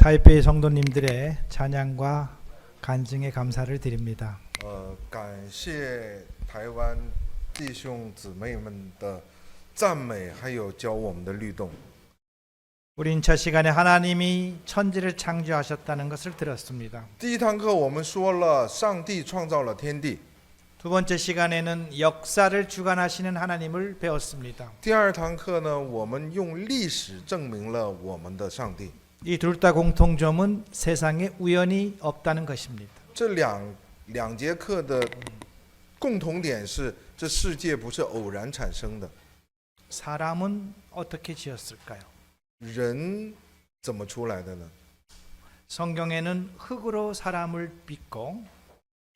타이페이 성도님들의 찬양과 간증에 감사를 드립니다. 感谢台湾弟兄姊妹们的赞美，还有教我们的律动。 우린 첫 시간에 하나님이 천지를 창조하셨다는 것을 들었습니다. 第一堂课我们说了，上帝创造了天地。 두 번째 시간에는 역사를 주관하시는 하나님을 배웠습니다. 第二堂课呢，我们用历史证明了我们的上帝。 이 둘 다 공통점은 세상에 우연이 없다는 것입니다. 这两节课的共同点是，这世界不是偶然产生的。 사람은 어떻게 지었을까요? 人怎么出来的呢？ 성경에는 흙으로 사람을 빚고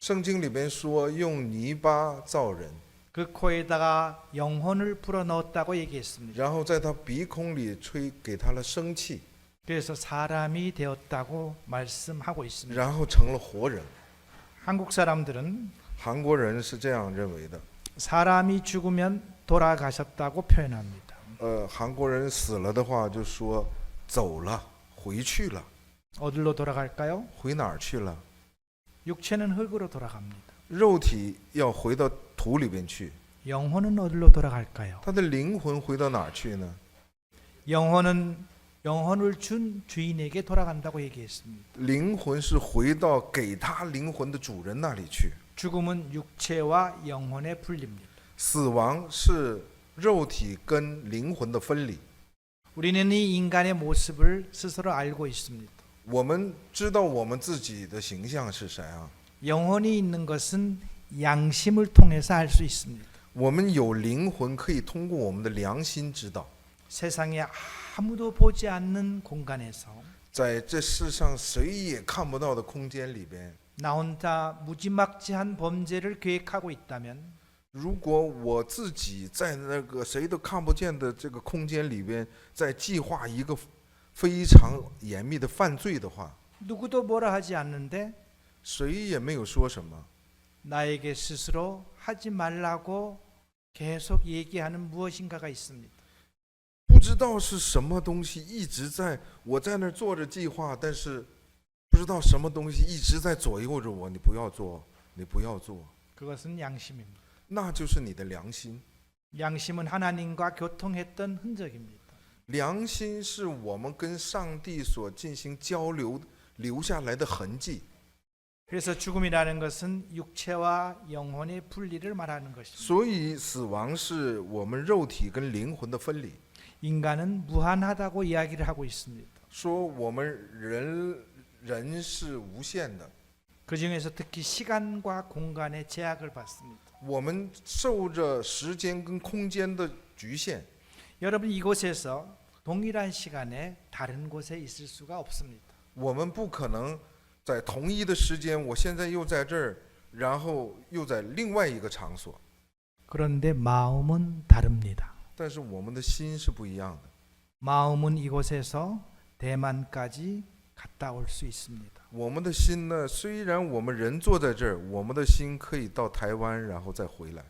圣经里边说，用泥巴造人， 그 코에다가 영혼을 불어넣었다고 얘기했습니다. 然后在他鼻孔里吹给他了生气， 그래서 사람이 되었다고 말씀하고 있습니다. 然后成了活人。 한국 사람들은 韩国人是这样认为的。 사람이 죽으면 돌아가셨다고 표현합니다. 韩国人死了的话就说走了，回去了。 어디로 돌아갈까요? 回哪儿去了？ 육체는 흙으로 돌아갑니다. 肉体要回到土里边去， 영혼은 어디로 돌아갈까요? 他的灵魂回到哪儿去呢？ 영혼은 영혼을 준 주인에게 돌아간다고 얘기했습니다. 灵魂是回到给他灵魂的主人那里去。 죽음은 육체와 영혼의 분리입니다. 死亡是肉体跟灵魂的分离。 우리는 이 인간의 모습을 스스로 알고 있습니다. 我们知道我们自己的形象是谁啊？ 영혼이 있는 것은 양심을 통해서 알 수 있습니다. 我们有灵魂，可以通过我们的良心知道。 세상에 아무도 보지 않는 공간에서 在这世上谁也看不到的空间里边， 나 혼자 무지막지한 범죄를 계획하고 있다면 如果我自己在那个谁都看不见的这个空间里边，在计划一个非常严密的犯罪的话， 누구도 뭐라 하지 않는데 谁也没有说什么。 나에게 스스로 하지 말라고 계속 얘기하는 무엇인가가 있습니다. 不知道是什么东西一直在我在那儿做着计划，但是不知道什么东西一直在左右着我，你不要做，你不要做， 그것은 양심입니다. 那就是你的良心。 양심은 하나님과 교통했던 흔적입니다. 良心是我们跟上帝所进行交流留下来的痕迹。 그래서 죽음이라는 것은 육체와 영혼의 분리를 말하는 것입니다. 所以死亡是我们肉体跟灵魂的分离。 인간은 무한하다고 이야기를 하고 있습니다. 说我们人是无限的， 그 중에서 특히 시간과 공간의 제약을 받습니다. 我们受着时间跟空间的局限。 여러분 이곳에서 동일한 시간에 다른 곳에 있을 수가 없습니다. 我们不可能在同一的时间，我现在又在这儿，然后又在另外一个场所。 그런데 마음은 다릅니다. 但是我们的心是不一样的。 마음은 이곳에서 대만까지 갔다 올 수 있습니다. 我们的心呢，虽然我们人坐在这儿，我们的心可以到台湾，然后再回来。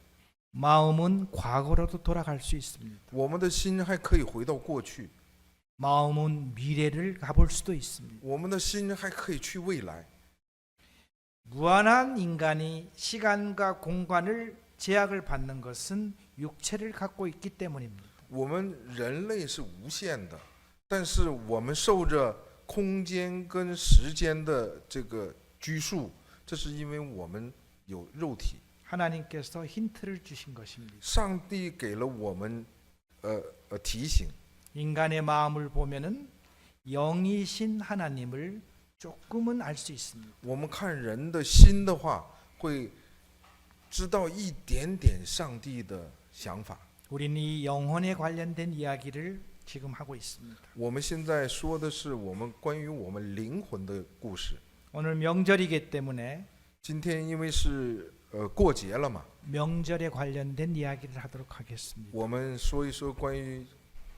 마음은 과거로도 돌아갈 수 있습니다. 我们的心还可以回到过去， 마음은 미래를 가볼 수도 있습니다. 我们的心还可以去未来。 무한한 인간이 시간과 공간을 제약을 받는 것은 육체를 갖고 있기 때문입니다. 我们人类是无限的，但是我们受着空间跟时间的这个拘束，这是因为我们有肉体。 하나님께서 힌트를 주신 것입니다. 上帝给了我们提醒， 인간의 마음을 보면은 영이신 하나님을 조금은 알 수 있습니다. 我们看人的心的话，会知道一点点上帝的想法。 우리는 이 영혼에 관련된 이야기를 지금 하고 있습니다. 我们现在说的是我们关于我们灵魂的故事。 오늘 명절이기 때문에 今天因为是过节了嘛， 명절에 관련된 이야기를 하도록 하겠습니다. 我们说一说关于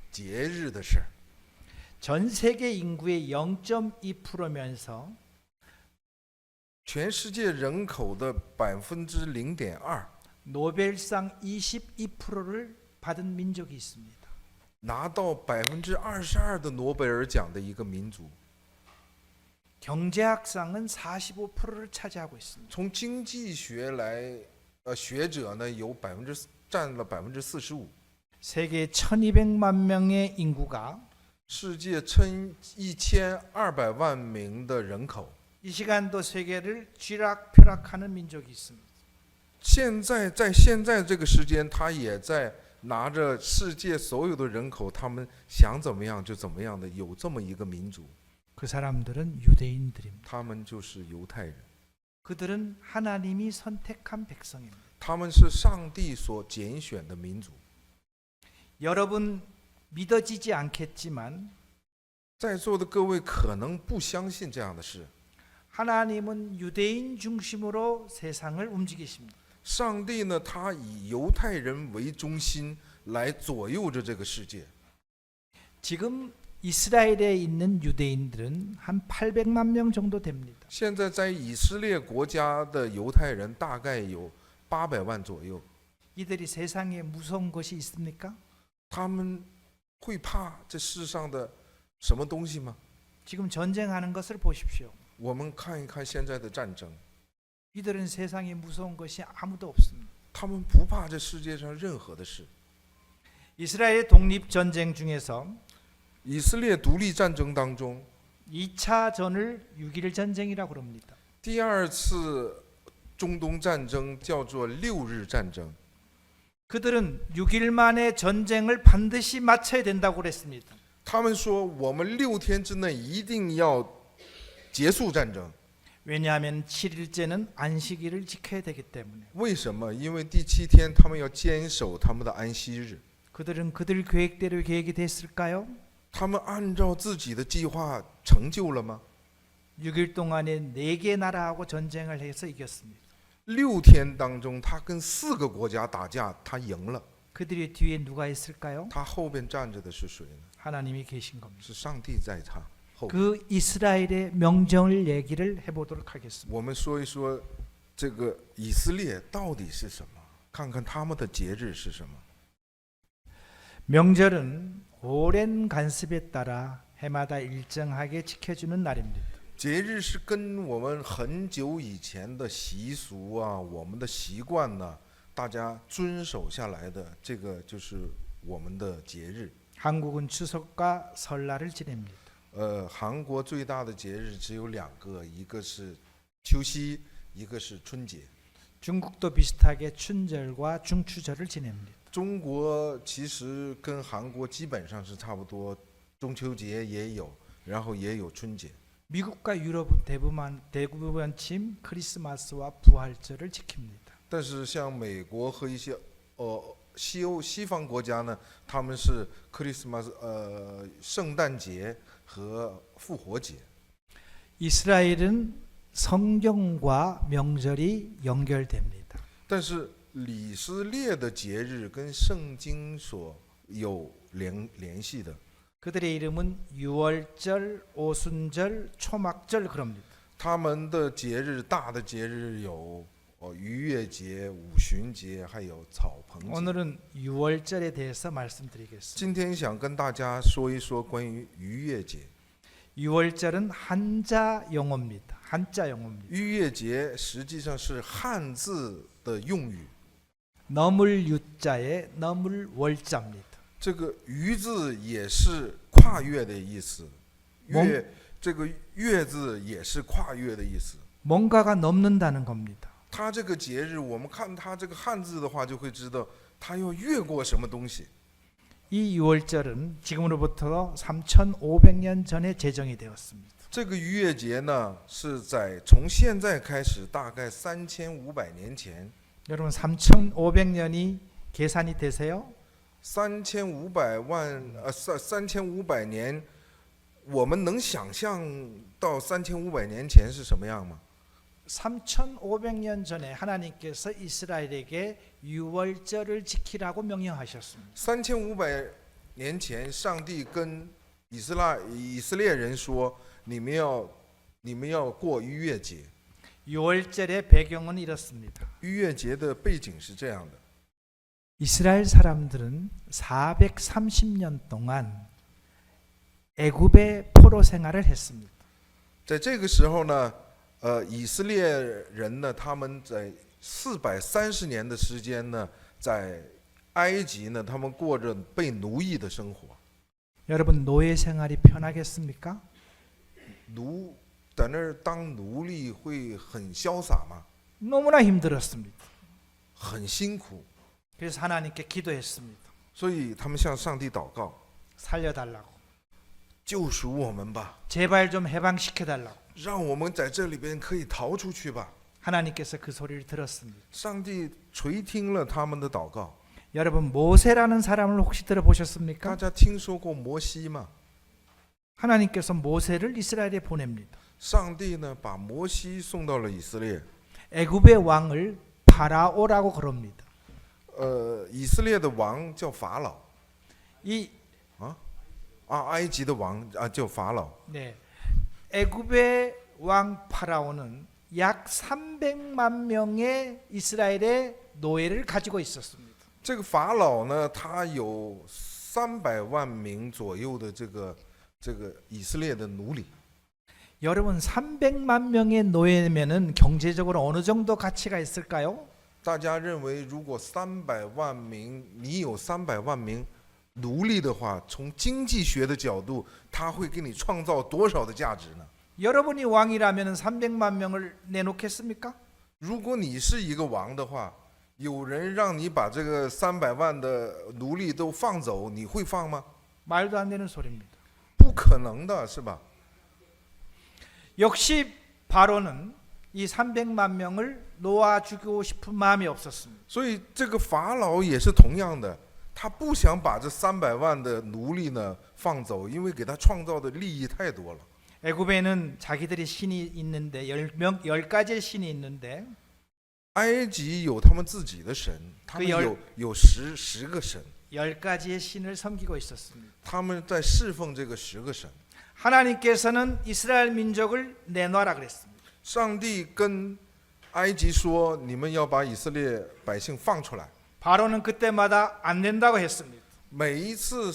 节日的事儿。 전 세계 인구의 0.2%면서 全世界人口的0.2%， 노벨상 22%를 받은 민족이 있습니다. 拿到22%的诺贝尔奖的一个民族。 경제학상은 45%를 차지하고 있습니다. 从经济学来，学者呢占了45%。 세계 1200만 명의 인구가 世界1200万名的人口， 이 시간도 세계를 쥐락펴락하는 민족이 있습니다. 现在这个时间，他也在拿着世界所有的人口，他们想怎么样就怎么样的，有这么一个民族， 그 사람들은 유대인들입니다. 他们就是犹太人， 그들은 하나님이 선택한 백성입니다. 他们是上帝所拣选的民族。 여러분 믿어지지 않겠지만 在座的各位可能不相信这样的事， 하나님은 유대인 중심으로 세상을 움직이십니다. 上帝呢，他以犹太人为中心来左右着这个世界。 지금 이스라엘에 있는 유대인들은 한 800만 명 정도 됩니다. 现在在以色列国家的犹太人大概有800万左右， 이들이 세상에 무서운 것이 있습니까? 他们会怕这世上的什么东西吗？ 지금 전쟁하는 것을 보십시오. 我们看一看现在的战争， 이들은 세상에 무서운 것이 아무도 없습니다. 他们不怕这世界上任何的事。 이스라엘의 독립 전쟁 중에서 以色列独立战争当中， 2차 전을 6.1 전쟁이라고 그럽니다. 第二次中东战争叫做6日战争。 그들은 6일 만에 전쟁을 반드시 마쳐야 된다고 그랬습니다. 他们说我们6天之内一定要结束战争。 왜냐하면 7일째는 안식일을 지켜야 되기 때문에. 为什么？因为第7天他们要坚守他们的安息日。 그들은 그들 계획대로 계획이 됐을까요? 他们按照自己的计划成就了吗？ 6일 동안에 4개 나라하고 전쟁을 해서 이겼습니다. 6天当中，他跟4个国家打架，他赢了。 그들의 뒤에 누가 있을까요? 他后边站着的是谁呢？ 하나님이 계신 겁니다. 是上帝在他后边。 그 이스라엘의 명절 얘기를 해보도록 하겠습니다. 我们说一说这个以色列到底是什么？看看他们的节日是什么？ 명절은 오랜 간섭에 따라 해마다 일정하게 지켜주는 날입니다. 节日是跟我们很久以前的习俗啊，我们的习惯呢，大家遵守下来的，这个就是我们的节日。 한국은 추석과 설날을 지냅니다. 韩国最大的节日只有2个，一个是秋夕，一个是春节。 중국도 비슷하게 춘절과 중추절을 지냅니다. 中国其实跟韩国基本上是差不多，中秋节也有，然后也有春节。 미국과 유럽은 대부분 크리스마스와 부활절을 지킵니다. 但是像美国和一些西方国家呢，他们是 Christmas 圣诞节和复活节。 이스라엘은 성경과 명절이 연결됩니다. 但是以色列的节日跟圣经所有联系的。 그들의 이름은 유월절, 오순절, 초막절 그럽니다. 他们的节日大的节日有逾越节、五旬节，还有草棚节。 오늘은 유월절에 대해서 말씀드리겠습니다. 今天想跟大家说一说关于逾越节。 유월절은 한자 용어입니다. 한자 용어입니다. 逾越节实际上是汉字的用语， 너물 유자에 너물 월자입니다. 这个“逾”字也是跨越的意思，这个“越”字也是跨越的意思。 뭔가가 넘는다는 겁니다. 它这个节日，我们看它这个汉字的话，就会知道它要越过什么东西。 이 유월절은 지금으로부터 3,500년 전에 제정이 되었습니다. 这个逾越节呢，是从现在开始，大概3500年前。 여러분 3,500년이 계산이 되세요? 3500年，我们能想象到3500年前是什么样吗？ 3,500년 전에 하나님께서 이스라엘에게 유월절을 지키라고 명령하셨습니다. 3500年前，上帝跟以色列人说：“你们要过逾越节。” 유월절의 배경은 이렇습니다. 逾越节的背景是这样的： 이스라엘 사람들은 430년 동안 애굽의 포로 생활을 했습니다. 在这个时候呢，以色列人呢，他们在430年的时间呢，在埃及呢，他们过着被奴役的生活。 여러분 노예 생활이 편하겠습니까? 在那儿当奴隶会很潇洒吗？ 너무나 힘들었습니다. 很辛苦， 그래서 하나님께 기도했습니다. 所以他们向上帝祷告， 살려달라고. 救赎我们吧， 제발 좀 해방시켜달라고. 让我们在这里边可以逃出去吧。 하나님께서 그 소리를 들었습니다. 上帝垂听了他们的祷告。 여러분 모세라는 사람을 혹시 大 들어보셨습니까? 家听说过摩西吗？ 하나님께서 모세를 이스라엘에 보냅니다. 上帝呢，把摩西送到了以色列。 애굽의 왕을 파라오라고 그럽니다. 以色列的王叫法老， 이 埃及的王叫法老。 네, 애굽의 왕 파라오는 약 300만 명의 이스라엘의 노예를 가지고 있었습니다. 这个法老呢，他有300万名左右的这个以色列的奴隶。 여러분 300만 명의 노예면은 경제적으로 어느 정도 가치가 있을까요? 大家认为，如果300万名，你有300万名奴隶的话，从经济学的角度，他会给你创造多少的价值呢？ 여러분이 왕이라면 300만 명을 내놓겠습니까? 如果你是一个王的话，有人让你把这个300万的奴隶都放走，你会放吗？ 말도 안 되는 소리입니다. 不可能的，是吧？ 역시 바로는 이 300만 명을 놓아주고 싶은 마음이 없었습니다. 所以这个法老也是同样的，他不想把这300万的奴隶呢放走，因为给他创造的利益太多了。 애굽에는 자기들이 신이 있는데 10가지의 신이 있는데 埃及有他们自己的神，他们有十个神， 10가지의 신을 섬기고 있었습니다. 他们在侍奉这个10个神。 하나님께서는 이스라엘 민족을 내놔라 그랬습니다. 上帝跟埃及说：“你们要把以色列百姓放出来。” 바로는 그때마다 안 된다고 했습니다. 每一次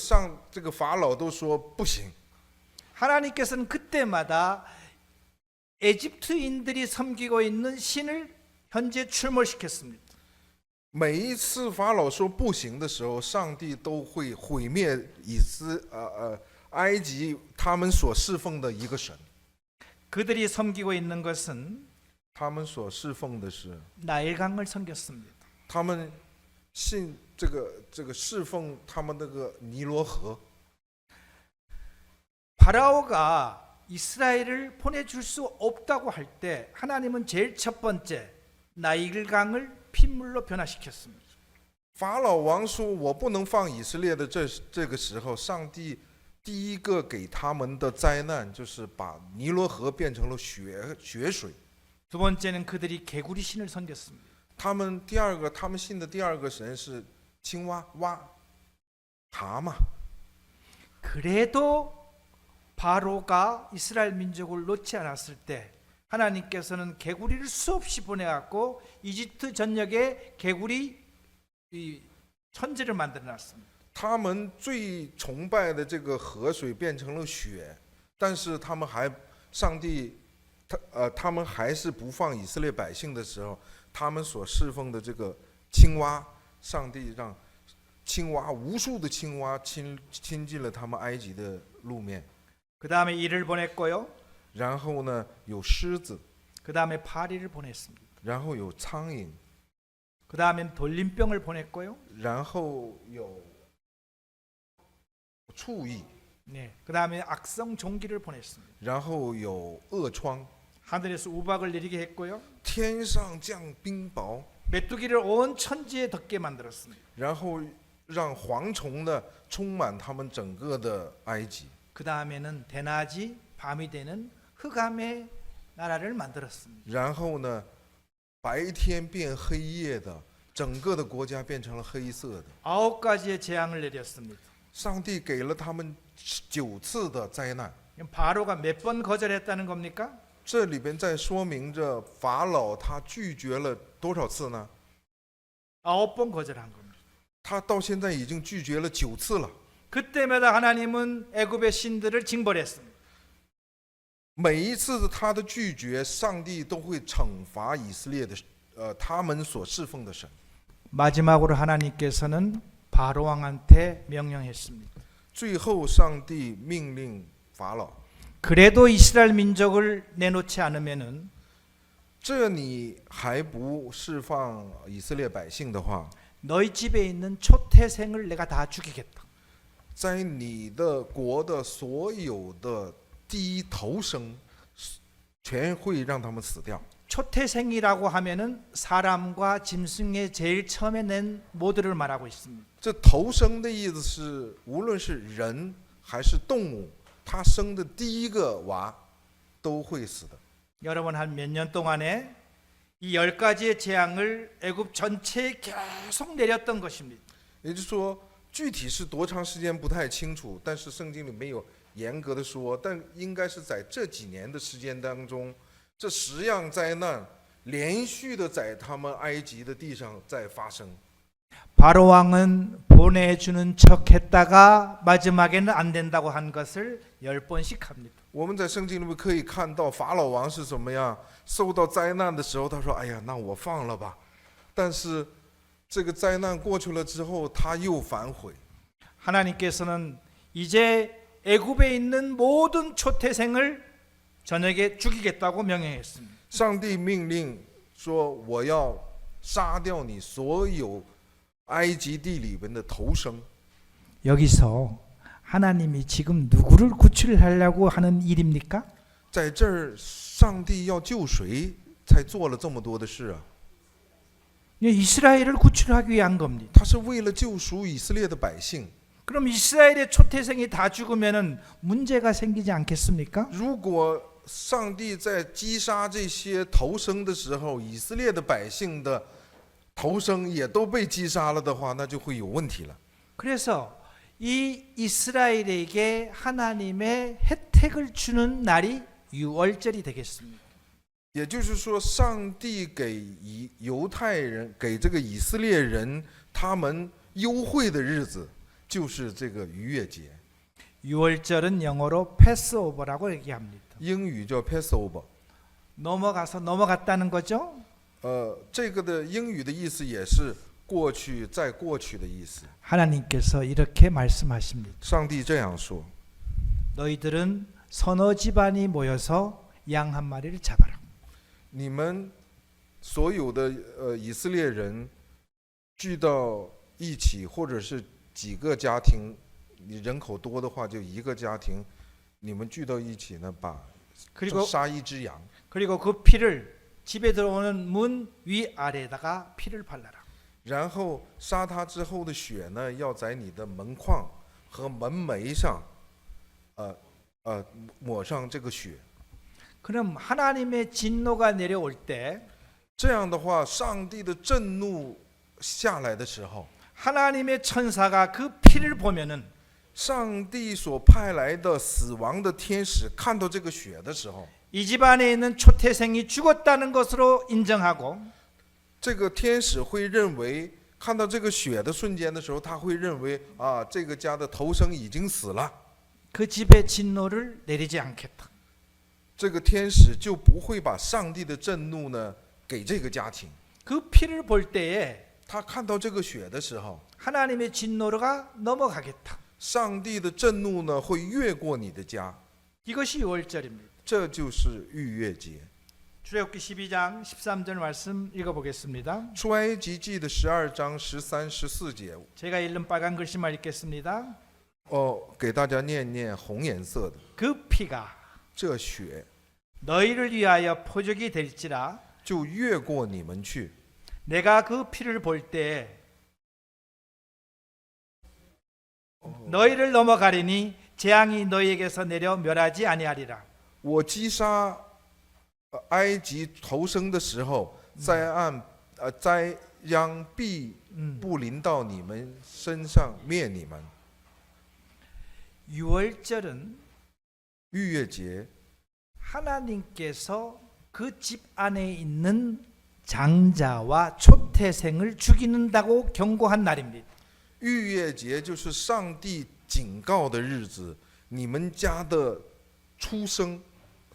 这个法老都说不行。 하나님께서는 그때마다 에집트인들이 섬기고 있는 신을 현재 출몰시켰습니다. 每一次法老说不行的时候，上帝都会毁灭埃及他们所侍奉的一个神。 그들이 섬기고 있는 것은 他们所侍奉的是， 나일강을 섬겼습니다. 他们信这个侍奉他们那个尼罗河。 파라오가 이스라엘을 보내줄 수 없다고 할 때 하나님은 제일 첫 번째 나일강을 핏물로 변화시켰습니다. 法老王说：“我不能放以色列的这个时候，上帝第一个给他们的灾难就是把尼罗河变成了血水。 두 번째는 그들이 개구리 신을 섬겼습니다. 他们信的第二个神是青蛙、蛤蟆。 그래도 바로가 이스라엘 민족을 놓지 않았을 때 하나님께서는 개구리를 수없이 보내갖고 이집트 전역에 개구리 천지를 만들어놨습니다. 他们最崇拜的这个河水变成了血，但是他们还是不放以色列百姓的时候，他们所侍奉的这个青蛙，上帝让无数的青蛙亲近了他们埃及的路面。 그 다음에 이를 보냈고요. 然后呢，有狮子， 그 다음에 파리를 보냈습니다. 然后有苍蝇， 그 다음엔 돌림병을 보냈고요. 然后有畜疫， 네, 그 다음에 악성 종기를 보냈습니다. 然后有恶疮， 하늘에서 우박을 내리게 했고요. 天上降冰雹， 메뚜기를 온 천지에 덮게 만들었습니다. 然后让蝗虫呢充满他们整个的埃及。 그 다음에는 대낮이 밤이 되는 흑암의 나라를 만들었습니다. 然后呢，白天变黑夜的，整个的国家变成了黑色的。 9가지의 재앙을 내렸습니다. 上帝给了他们9次的灾难。 바로가 몇 번 거절했다는 겁니까? 这里边在说明着法老他拒绝了多少次呢？ 9번 거절한 겁니다. 他到现在已经拒绝了9次了。 그때마다 하나님은 애굽의 신들을 징벌했습니다. 每一次他的拒绝，上帝都会惩罚以色列的他们所侍奉的神。 마지막으로 하나님께서는 바로 왕한테 명령했습니다. 最后，上帝命令法老： 그래도 이스라엘 민족을 내놓지 않으면은 这你还不释放以色列百姓的话， 너희 집에 있는 초태생을 내가 다 죽이겠다. 在你的国的所有的第一头生，全会让他们死掉。 초태생이라고 하면은 사람과 짐승의 제일 처음에 낸 모두를 말하고 있습니다. 这头生的意思是，无论是人还是动物，他生的第一个娃都会死的。 여러분 한 몇 년 동안에 이 10가지의 재앙을 애굽 전체에 계속 내렸던 것입니다. 也就是说，具体是多长时间不太清楚，但是圣经里没有严格的说，但应该是在这几年的时间当中，这10样灾难连续的在他们埃及的地上在发生。 바로 왕은 보내주는 척했다가 마지막에는 안 된다고 한 것을 10번씩 합니다. 我们在圣经里面可以看到法老王是怎么样，受到灾难的时候，他说：“哎呀，那我放了吧。”但是这个灾难过去了之后，他又反悔。 하나님께서는 이제 애굽에 있는 모든 초태생을 저녁에 죽이겠다고 명령했습니다. 上帝命令说：“我要杀掉你所有埃及地里边的头生。” 여기서 하나님이 지금 누구를 구출하려고 하는 일입니까? 在这儿，上帝要救谁，才做了这么多的事啊？ 이스라엘을 구출하기 위한 겁니다. 他是为了救赎以色列的百姓。 그럼 이스라엘의 초태생이 다 죽으면은 문제가 생기지 않겠습니까? 如果上帝在击杀这些头生的时候，以色列的百姓的头生也都被击杀了的话，那就会有问题了。 그래서 이 이스라엘에게 하나님의 혜택을 주는 날이 유월절이 되겠습니다. 也就是说，上帝给犹太人、给这个以色列人他们优惠的日子，就是这个逾越节。 유월절은 영어로 패스오버라고 얘기합니다. 英语叫 Passover。 넘어갔다는 거죠. 这个的英语的意思也是过去再过去的意思。 하나님께서 이렇게 말씀하십니다. 上帝这样说： 너희들은 서너 집안이 모여서 양 한 마리를 잡아라. 你们所有的以色列人聚到一起，或者是几个家庭，你人口多的话就一个家庭，你们聚到一起呢，把 그리고 杀一只羊， 그리고 그 피를 집에 들어오는 문 위아래다가 피를 발라라. 然后杀它之后的血呢，要在你的门框和门楣上，抹上这个血。 그럼 하나님의 진노가 내려올 때 这样的话，上帝的震怒下来的时候， 하나님의 천사가 그 피를 보면은 上帝所派来的死亡的天使看到这个血的时候， 이 집 안에 있는 초태생이 죽었다는 것으로 인정하고 这个天使会认为，看到这个血的瞬间的时候，他会认为啊，这个家的头生已经死了， 그 집에 진노를 내리지 않겠다. 这个天使就不会把上帝的震怒呢给这个家庭。 그 피를 볼 때에 他看到这个血的时候， 하나님의 진노가 넘어가겠다. 上帝的震怒呢会越过你的家， 이것이 유월절입니다. 这就是逾越节。 출애굽기 12장 13절 말씀 읽어보겠습니다. 出埃及记的12章13、14节， 제가 읽는 빨간 글씨만 읽겠습니다. 给大家念念红颜色的 그 피가 这血 너희를 위하여 표적이 될지라 就越过你们去。 내가 그 피를 볼 때 너희를 넘어가리니 재앙이 너희에게서 내려 멸하지 아니하리라. 我击杀埃及头生的时候，灾殃必不临到你们身上，灭你们。 유월절은 逾越节 하나님께서 그 집 안에 있는 장자와 초태생을 죽이는다고 경고한 날입니다. 逾越节就是上帝警告的日子，你们家的出生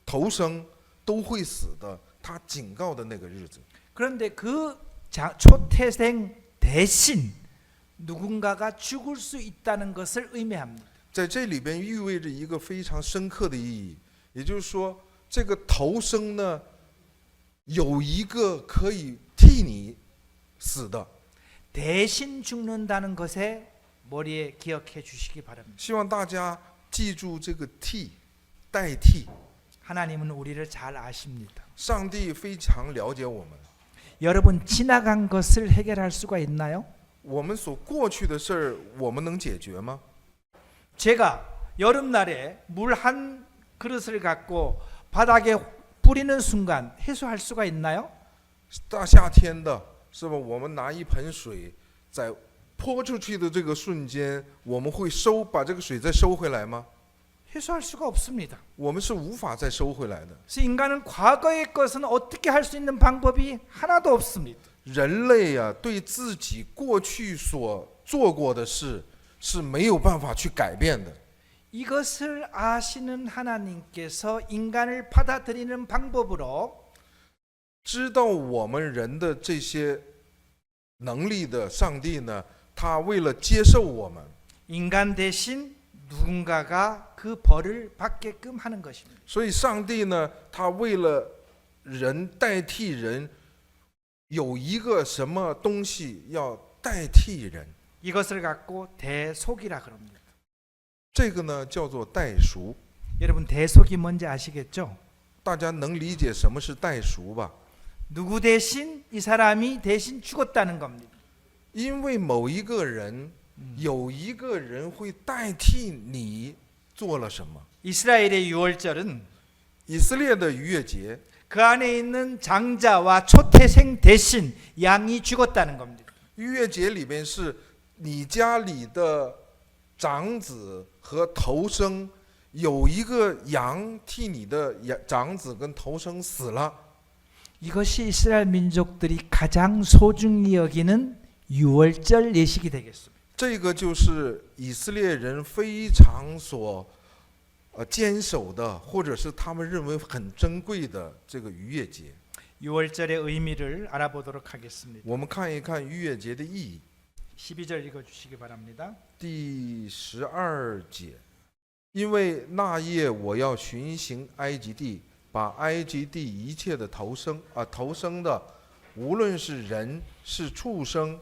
头生都会死的，他警告的那个日子。 그런데 그 초태생 대신 누군가가 죽을 수 있다는 것을 의미합니다. 在这里边意味着一个非常深刻的意义，也就是说，这个头生呢，有一个可以替你死的。 대신 죽는다는 것에 머리에 기억해 주시기 바랍니다. 希望大家记住这个替，代替。 하나님은 우리를 잘 아십니다. 上帝非常了解我们， 여러분 지나간 것을 해결할 수가 있나요? 我们所过去的事儿，我们能解决吗？ 제가 여름날에 물 한 그릇을 갖고 바닥에 뿌리는 순간 해소할 수가 있나요? 大夏天的，是吧？我们拿一盆水在泼出去的这个瞬间，我们会把这个水再收回来吗？ 해소할 수가 없습니다. 我们是无法再收回来的。 그래서 인간은 과거의 것은 어떻게 할 수 있는 방법이 하나도 없습니다. 人类啊，对自己过去所做过的事是没有办法去改变的。 이것을 아시는 하나님께서 인간을 받아들이는 방법으로 知道我们人的这些能力的上帝呢，他为了接受我们， 인간 대신 누군가가 그 벌을 받게끔 하는 것입니다. 所以上帝呢，他为了人代替人，有一个什么东西要代替人， 이것을 갖고 대속이라 그럽니다. 这个呢叫做代赎。 여러분 대속이 뭔지 아시겠죠? 大家能理解什么是代赎吧？ 누구 대신 이 사람이 대신 죽었다는 겁니다. 因为某一个人，有一个人会代替你做了什么。 이스라엘의 유월절은 以色列的逾越节， 그 안에 있는 장자와 초태생 대신 양이 죽었다는 겁니다. 逾越节里边是你家里的长子和头生，有一个羊替你的长子跟头生死了。 이것이 이스라엘 민족들이 가장 소중히 여기는 유월절 예식이 되겠습니다. 这个就是以色列人非常所坚守的，或者是他们认为很珍贵的这个逾越节。 유월절의 의미를 알아보도록 하겠습니다. 我们看一看逾越节的意义。 12절 읽어주시기 바랍니다. 第12节，因为那夜我要巡行埃及地，把埃及地一切的头生的，无论是人是畜生，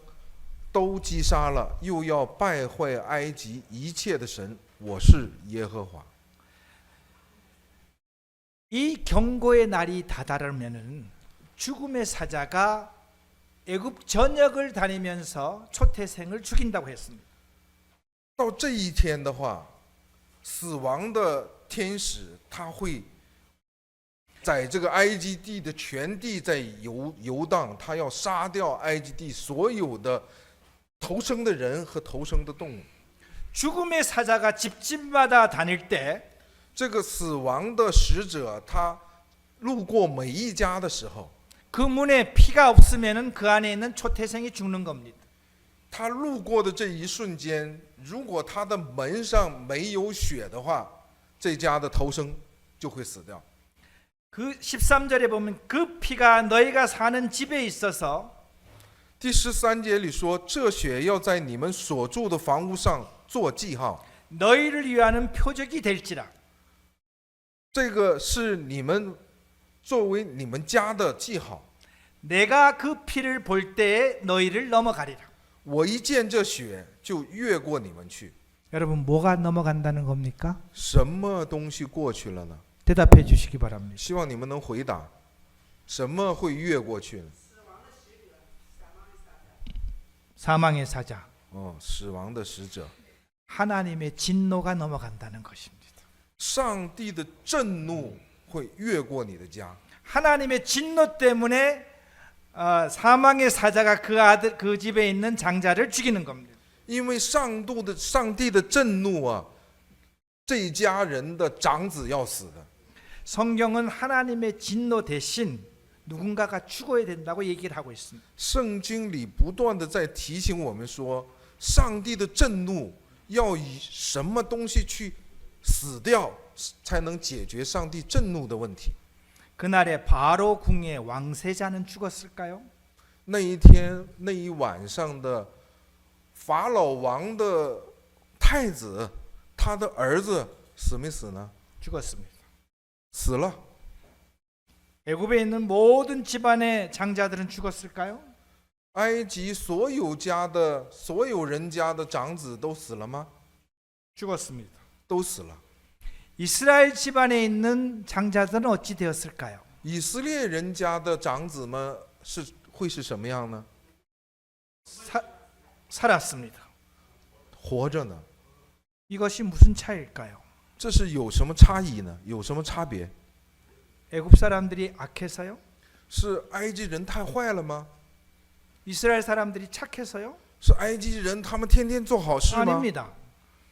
都击杀了，又要败坏埃及一切的神，我是耶和华。 이 경고의 날이 다다르면은 죽음의 사자가 애굽 전역을 다니면서 초태생을 죽인다고 했습니다. 到这一天的话，死亡的天使他会在这个埃及地的全地在游荡，他要杀掉埃及地所有的头生的人和头生的动物。 죽음의 사자가 집집마다 다닐 때 这个死亡的使者他路过每一家的时候， 그 문에 피가 없으면은 그 안에 있는 초태생이 죽는 겁니다. 他路过的这一瞬间，如果他的门上没有血的话，这家的头生就会死掉。 그 13절에 보면 그 피가 너희가 사는 집에 있어서 第13节里说，这血要在你们所住的房屋上做记号， 너희를 위하는 표적이 될지라. 这个是你们作为你们家的记号。 내가 그 피를 볼 때에 너희를 넘어가리라. 我一见这血就越过你们去。 여러분 뭐가 넘어간다는 겁니까? 什么东西过去了呢？ 대답해 주시기 바랍니다. 希望你们能回答，什么会越过去呢？ 사망의 사자. 死亡的使者， 하나님의 진노가 넘어간다는 것입니다. 上帝的震怒会越过你的家。 하나님의 진노 때문에 사망의 사자가 그 집에 있는 장자를 죽이는 겁니다. 因为上帝的震怒啊，这一家人的长子要死的。 성경은 하나님의 진노 대신 누군가가 죽어야 된다고 얘기를 하고 있습니다. 圣经里不断的在提醒我们说，上帝的震怒要以什么东西去死掉，才能解决上帝震怒的问题。 그날에 바로 궁의 왕세자는 죽었을까요? 那一天那一晚上的法老王的太子，他的儿子死没死呢？ 죽었습니다. 死了。 애굽에 있는 모든 집안의 장자들은 죽었을까요? 埃及所有家的所有人家的长子都死了吗？ 죽었습니다. 都死了。 이스라엘 집안에 있는 장자들은 어찌 되었을까요? 以色列人家的长子们会是什么样呢？ 살았습니다. 活着呢？ 이것이 무슨 차이일까요? 这是有什么差异呢？有什么差别？ 애굽 사람들이 악해서요? 是埃及人太坏了吗？ 이스라엘 사람들이 착해서요? 是埃及人他们天天做好事吗？ 아닙니다.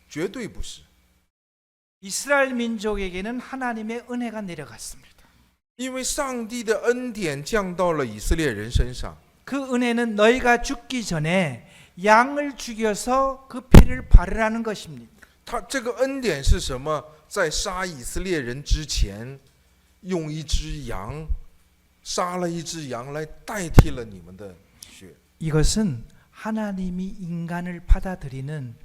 绝对不是。 이스라엘 민족에게는 하나님의 은혜가 내려갔습니다. 因为上帝的恩典降到了以色列人身上， 그 은혜는 너희가 죽기 전에 양을 죽여서 그 피를 바르라는 것입니다. 他这个恩典是什么？在杀以色列人之前，用一只羊，杀了一只羊来代替了你们的血。 이것은 하나님이 인간을 받아들이는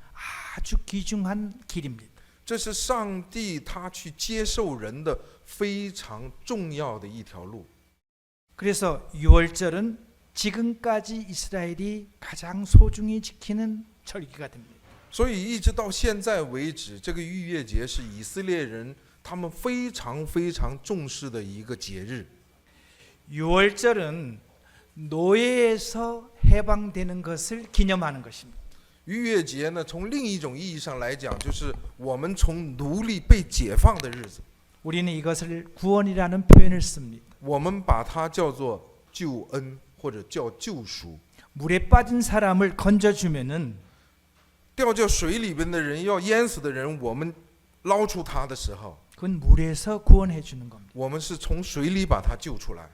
아주 귀중한 길입니다. 这是上帝他去接受人的非常重要的一条路。 그래서 유월절은 지금까지 이스라엘이 가장 소중히 지키는 절기가 됩니다. 所以一直到现在为止，这个逾越节是以色列人他们非常非常重视的一个节日。 유월절은 노예에서 해방되는 것을 기념하는 것입니다. 逾越节呢，从另一种意义上来讲，就是我们从奴隶被解放的日子。 우리는 이것을 구원이라는 표현을 씁니다. 我们把它叫做救恩或者叫救赎。 물에 빠진 사람을 건져주면은 掉进水里边的人，要淹死的人，我们捞出他的时候， 그건 물에서 구원해 주는 겁니다. 我们是从水里把他救出来。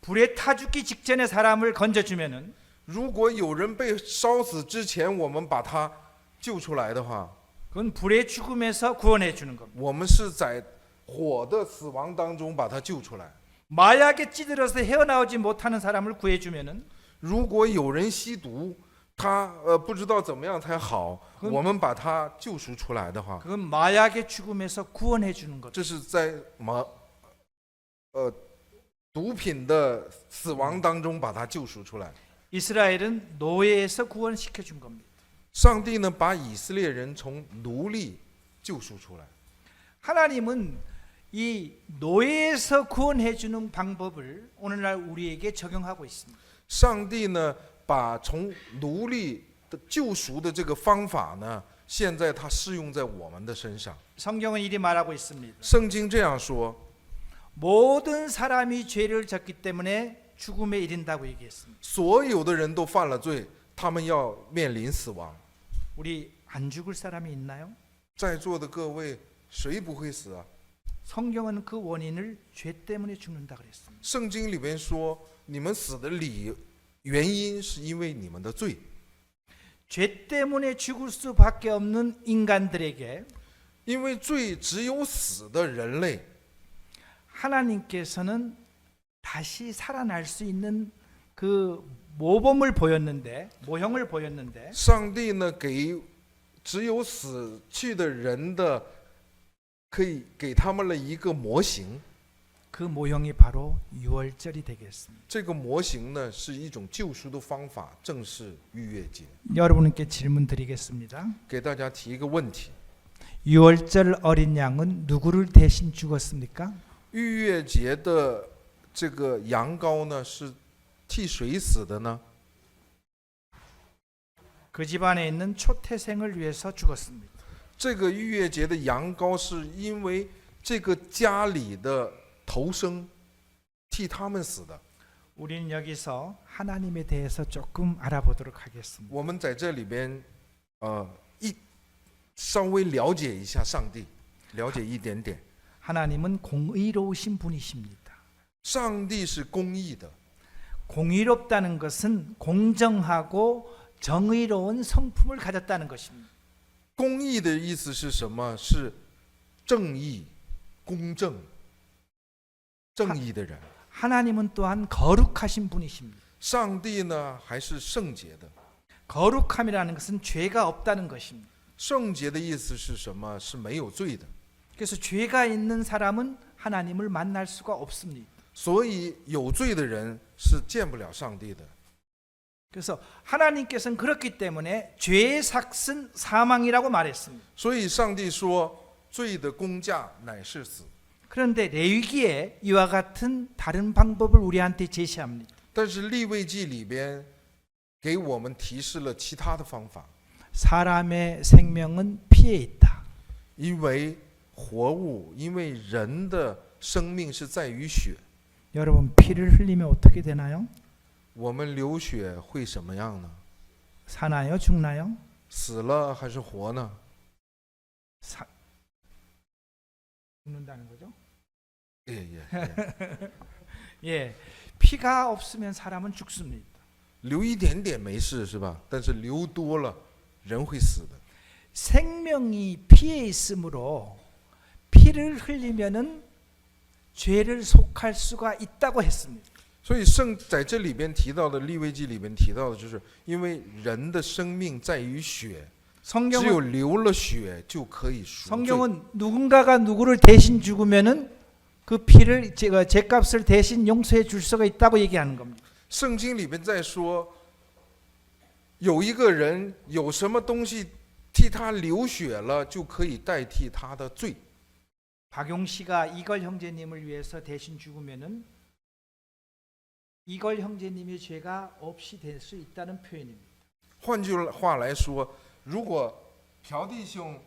불에 타 죽기 직전에 사람을 건져주면은 如果有人被烧死之前，我们把他救出来的话， 그건 불의 죽음에서 구원해 주는 겁니다. 我们是在火的死亡当中把他救出来。 마약에 찌들어서 헤어나오지 못하는 사람을 구해주면은 如果有人吸毒，他不知道怎么样才好，我们把他救赎出来的话， 그건 마약의 죽음에서 구원해 주는 거죠. 这是在毒品的死亡当中把他救赎出来。 이스라엘은 노예에서 구원시켜 준 겁니다. 上帝呢，把以色列人从奴隶救赎出来。 하나님은 이 노예에서 구원해 주는 방법을 오늘날 우리에게 적용하고 있습니다. 上帝呢，把从奴隶的救赎的这个方法呢，现在它适用在我们的身上。 성경은 이리 말하고 있습니다. 圣经这样说： 모든 사람이 죄를 졌기 때문에 죽음에 이른다고 얘기했습니다. 所有的人都犯了罪，他们要面临死亡。 우리 안 죽을 사람이 있나요? 在座的各位，谁不会死啊？ 성경은 그 원인을 죄 때문에 죽는다 그랬습니다. 圣经里面说，你们死的原因是因为你们的罪。 죄 때문에 죽을 수밖에 없는 인간들에게 因为罪只有死的人类， 하나님께서는 다시 살아날 수 있는 그 모범을 보였는데, 모형을 보였는데 上帝呢给只有死去的人的，可以给他们了一个模型。 그 모형이 바로 유월절이 되겠습니다. 这个模型呢是一种救赎的方法，正是逾越节。 여러분께 질문 드리겠습니다. 给大家提一个问题： 유월절 어린 양은 누구를 대신 죽었습니까? 逾越节的这个羊羔呢是替谁死的呢？ 그 집안에 있는 초태생을 위해서 죽었습니다. 这个逾越节的羊羔是因为这个家里的头生替他们死的。 우리는 여기서 하나님에 대해서 조금 알아보도록 하겠습니다. 我们在这里边，稍微了解一下上帝，了解一点点。 하나님은 공의로우신 분이십니다. 上帝是公义的， 공의롭다는 것은 공정하고 정의로운 성품을 가졌다는 것입니다. 公义的意思是什么？是正义、公正、正义的人。 하나님은 또한 거룩하신 분이십니다. 上帝呢还是圣洁的。 거룩함이라는 것은 죄가 없다는 것입니다. 圣洁的意思是什么？是没有罪的。 그래서 죄가 있는 사람은 하나님을 만날 수가 없습니다. 所以有罪的人是见不了上帝的。 그래서 하나님께서는 그렇기 때문에 죄의 삭은 사망이라고 말했습니다. 所以上帝说，罪的工价乃是死。 그런데 레위기에 이와 같은 다른 방법을 우리한테 제시합니다. 但是利未记里边给我们提示了其他的方法， 사람의 생명은 피에 있다. 因为活物，因为人的生命是在于血， 여러분 피를 흘리면 어떻게 되나요? 我们流血会什么样呢？ 사나요? 죽나요? 死了还是活呢？ 죽는다는 거죠? 也 예, 피가 없으면 사람은 죽습니다. 流一点点没事是吧？但是流多了，人会死的。 생명이 피에 있으므로 피를 흘리면은 죄를 속할 수가 있다고 했습니다. 所以在这里边提到的利未记里边提到的，就是因为人的生命在于血，只有 성경은 流了血就可以赎罪。 성경은 누군가가 누구를 대신 죽으면은 그 피를 죄값을 대신 용서해 줄 수가 있다고 얘기하는 겁니다. 圣经里边在说，有一个人有什么东西替他流血了，就可以代替他的罪。 박용 씨가 이걸 형제님을 위해서 대신 죽으면은 이걸 형제님의 죄가 없이 될 수 있다는 표현입니다. 换句话来说，如果朴弟兄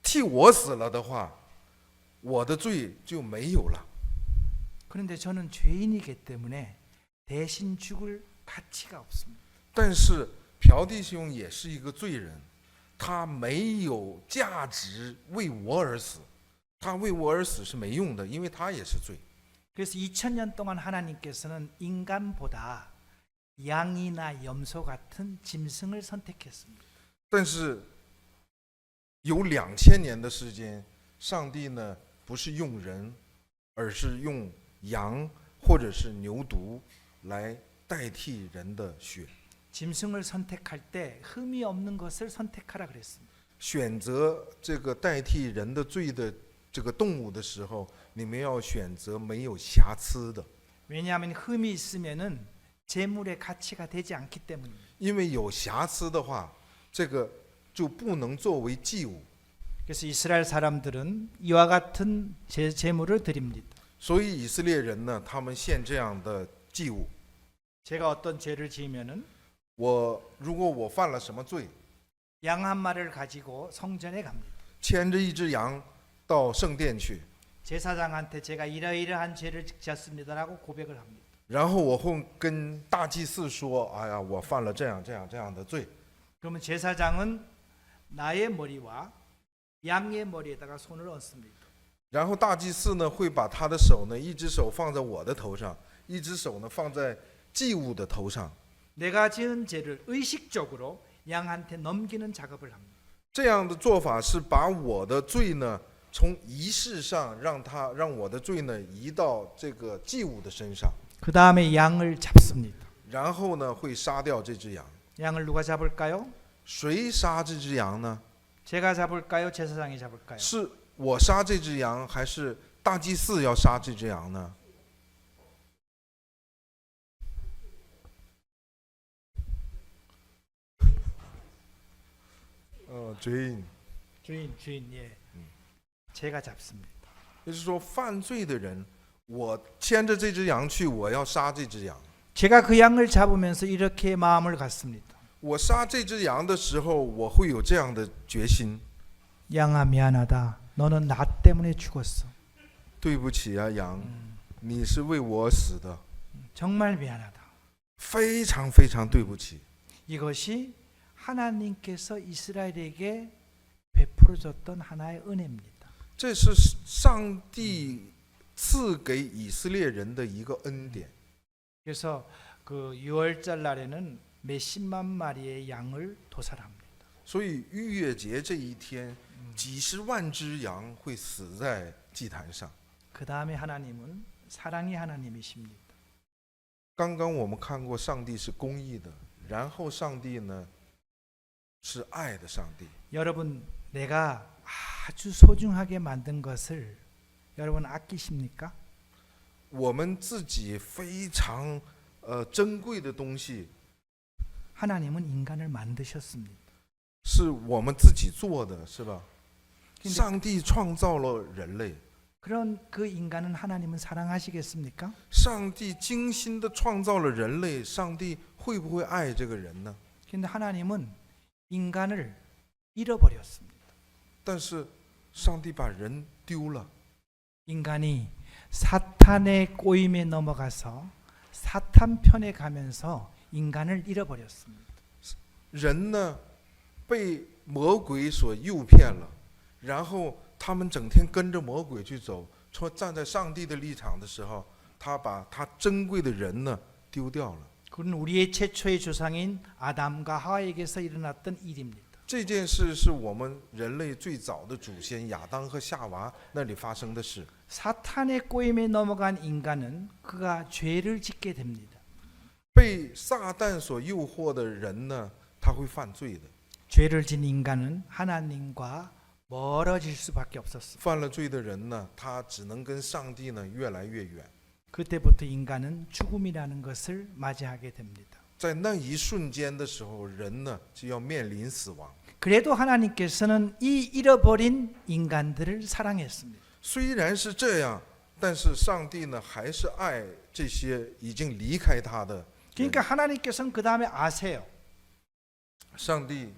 替我死了的话，我的罪就没有了。 그런데 저는 죄인이기 때문에 대신 죽을 가치가 없습니다. 但是朴弟兄也是一个罪人，他没有价值为我而死，他为我而死是没用的，因为他也是罪。 그래서 2000년 동안 하나님께서는 인간보다 양이나 염소 같은 짐승을 선택했습니다. 但是有2000年的时间，上帝呢不是用人，而是用羊或者是牛犊来代替人的血。 짐승을 선택할 때 흠이 없는 것을 선택하라 그랬습니다. 选择这个代替人的罪的这个动物的时候，你们要选择没有瑕疵的， 왜냐하면 흠이 있으면은 재물의 가치가 되지 않기 때문입니다. 因为有瑕疵的话，这个就不能作为祭物。 그래서 이스라엘 사람들은 이와 같은 제물을 드립니다. 所以以色列人呢，他们献这样的祭物。 제가 어떤 죄를 지으면은 如果我犯了什么罪， 양 한 마리를 가지고 성전에 갑니다. 牵着一只羊到圣殿去， 제사장한테 제가 이러이러한 죄를 지었습니다라고 고백을 합니다. 然后我会跟大祭司说：“哎呀，我犯了这样的罪。” 그러면 제사장은 나의 머리와 양의 머리에다가 손을 얹습니다. 然后大祭司呢会把他的手呢，一只手放在我的头上，一只手呢放在祭物的头上。 내가 지은 죄를 의식적으로 양한테 넘기는 작업을 합니다. 这样的做法是把我的罪呢，从仪式上让我的罪呢移到这个祭物的身上， 그 다음에 양을 잡습니다. 然后呢会杀掉这只羊。 양을 누가 잡을까요? 谁杀这只羊呢？ 제가 잡을까요? 제사장이 잡을까요? 是我杀这只羊，还是大祭司要杀这只羊呢？ 주인， 주인 예. 제가 잡습니다. 就是说犯罪的人，我牵着这只羊去，我要杀这只羊。 제가 그 양을 잡으면서 이렇게 마음을 갖습니다. 我杀这只羊的时候，我会有这样的决心。 양아 미안하다. 너는 나 때문에 죽었어. 对不起啊，羊，你是为我死的， 정말 미안하다. 非常非常对不起。 이것이 하나님께서 이스라엘에게 베풀어 줬던 하나의 은혜입니다. 这是上帝赐给以色列人的一个恩典。 그래서 그 6월절 날에는 몇십만 마리의 양을 도살합니다. 所以逾越节这一天，几十万只羊会死在祭坛上。 그 다음에 하나님은 사랑의 하나님이십니다. 刚刚我们看过，上帝是公义的，然后上帝呢是爱的上帝。 여러분, 내가 아주 소중하게 만든 것을 여러분 아끼십니까? 我们自己非常珍贵的东西， 하나님은 인간을 만드셨습니다. 是我们自己做的，是吧？ 근데 上帝创造了人类， 그런 그 인간은 하나님은 사랑하시겠습니까? 上帝精心的创造了人类，上帝会不会爱这个人呢？ 근데 하나님은 인간을 잃어버렸습니다. 但是上帝把人丢了， 인간이 사탄의 꼬임에 넘어가서 사탄 편에 가면서 인간을 잃어버렸습니다. 人呢被魔鬼所诱骗了，然后他们整天跟着魔鬼去走，说站在上帝的立场的时候，他把他珍贵的人呢丢掉了。 그건 우리의 최초의 조상인 아담과 하와에게서 일어났던 일입니다. 这件事是我们人类最早的祖先亚当和夏娃那里发生的事。 사탄의 꼬임에 넘어간 인간은 그가 죄를 짓게 됩니다. 被撒旦所诱惑的人呢，他会犯罪的。 죄를 진 인간은 하나님과 멀어질 수밖에 없었습니다. 犯了罪的人呢，他只能跟上帝呢越来越远。 그때부터 인간은 죽음이라는 것을 맞이하게 됩니다. 在那一瞬间的时候，人呢就要面临死亡。 그래도 하나님께서는 이 잃어버린 인간들을 사랑했습니다. 虽然是这样，但是上帝呢还是爱这些已经离开他的人。 그러니까 하나님께서는 그 다음에 아세요. 上帝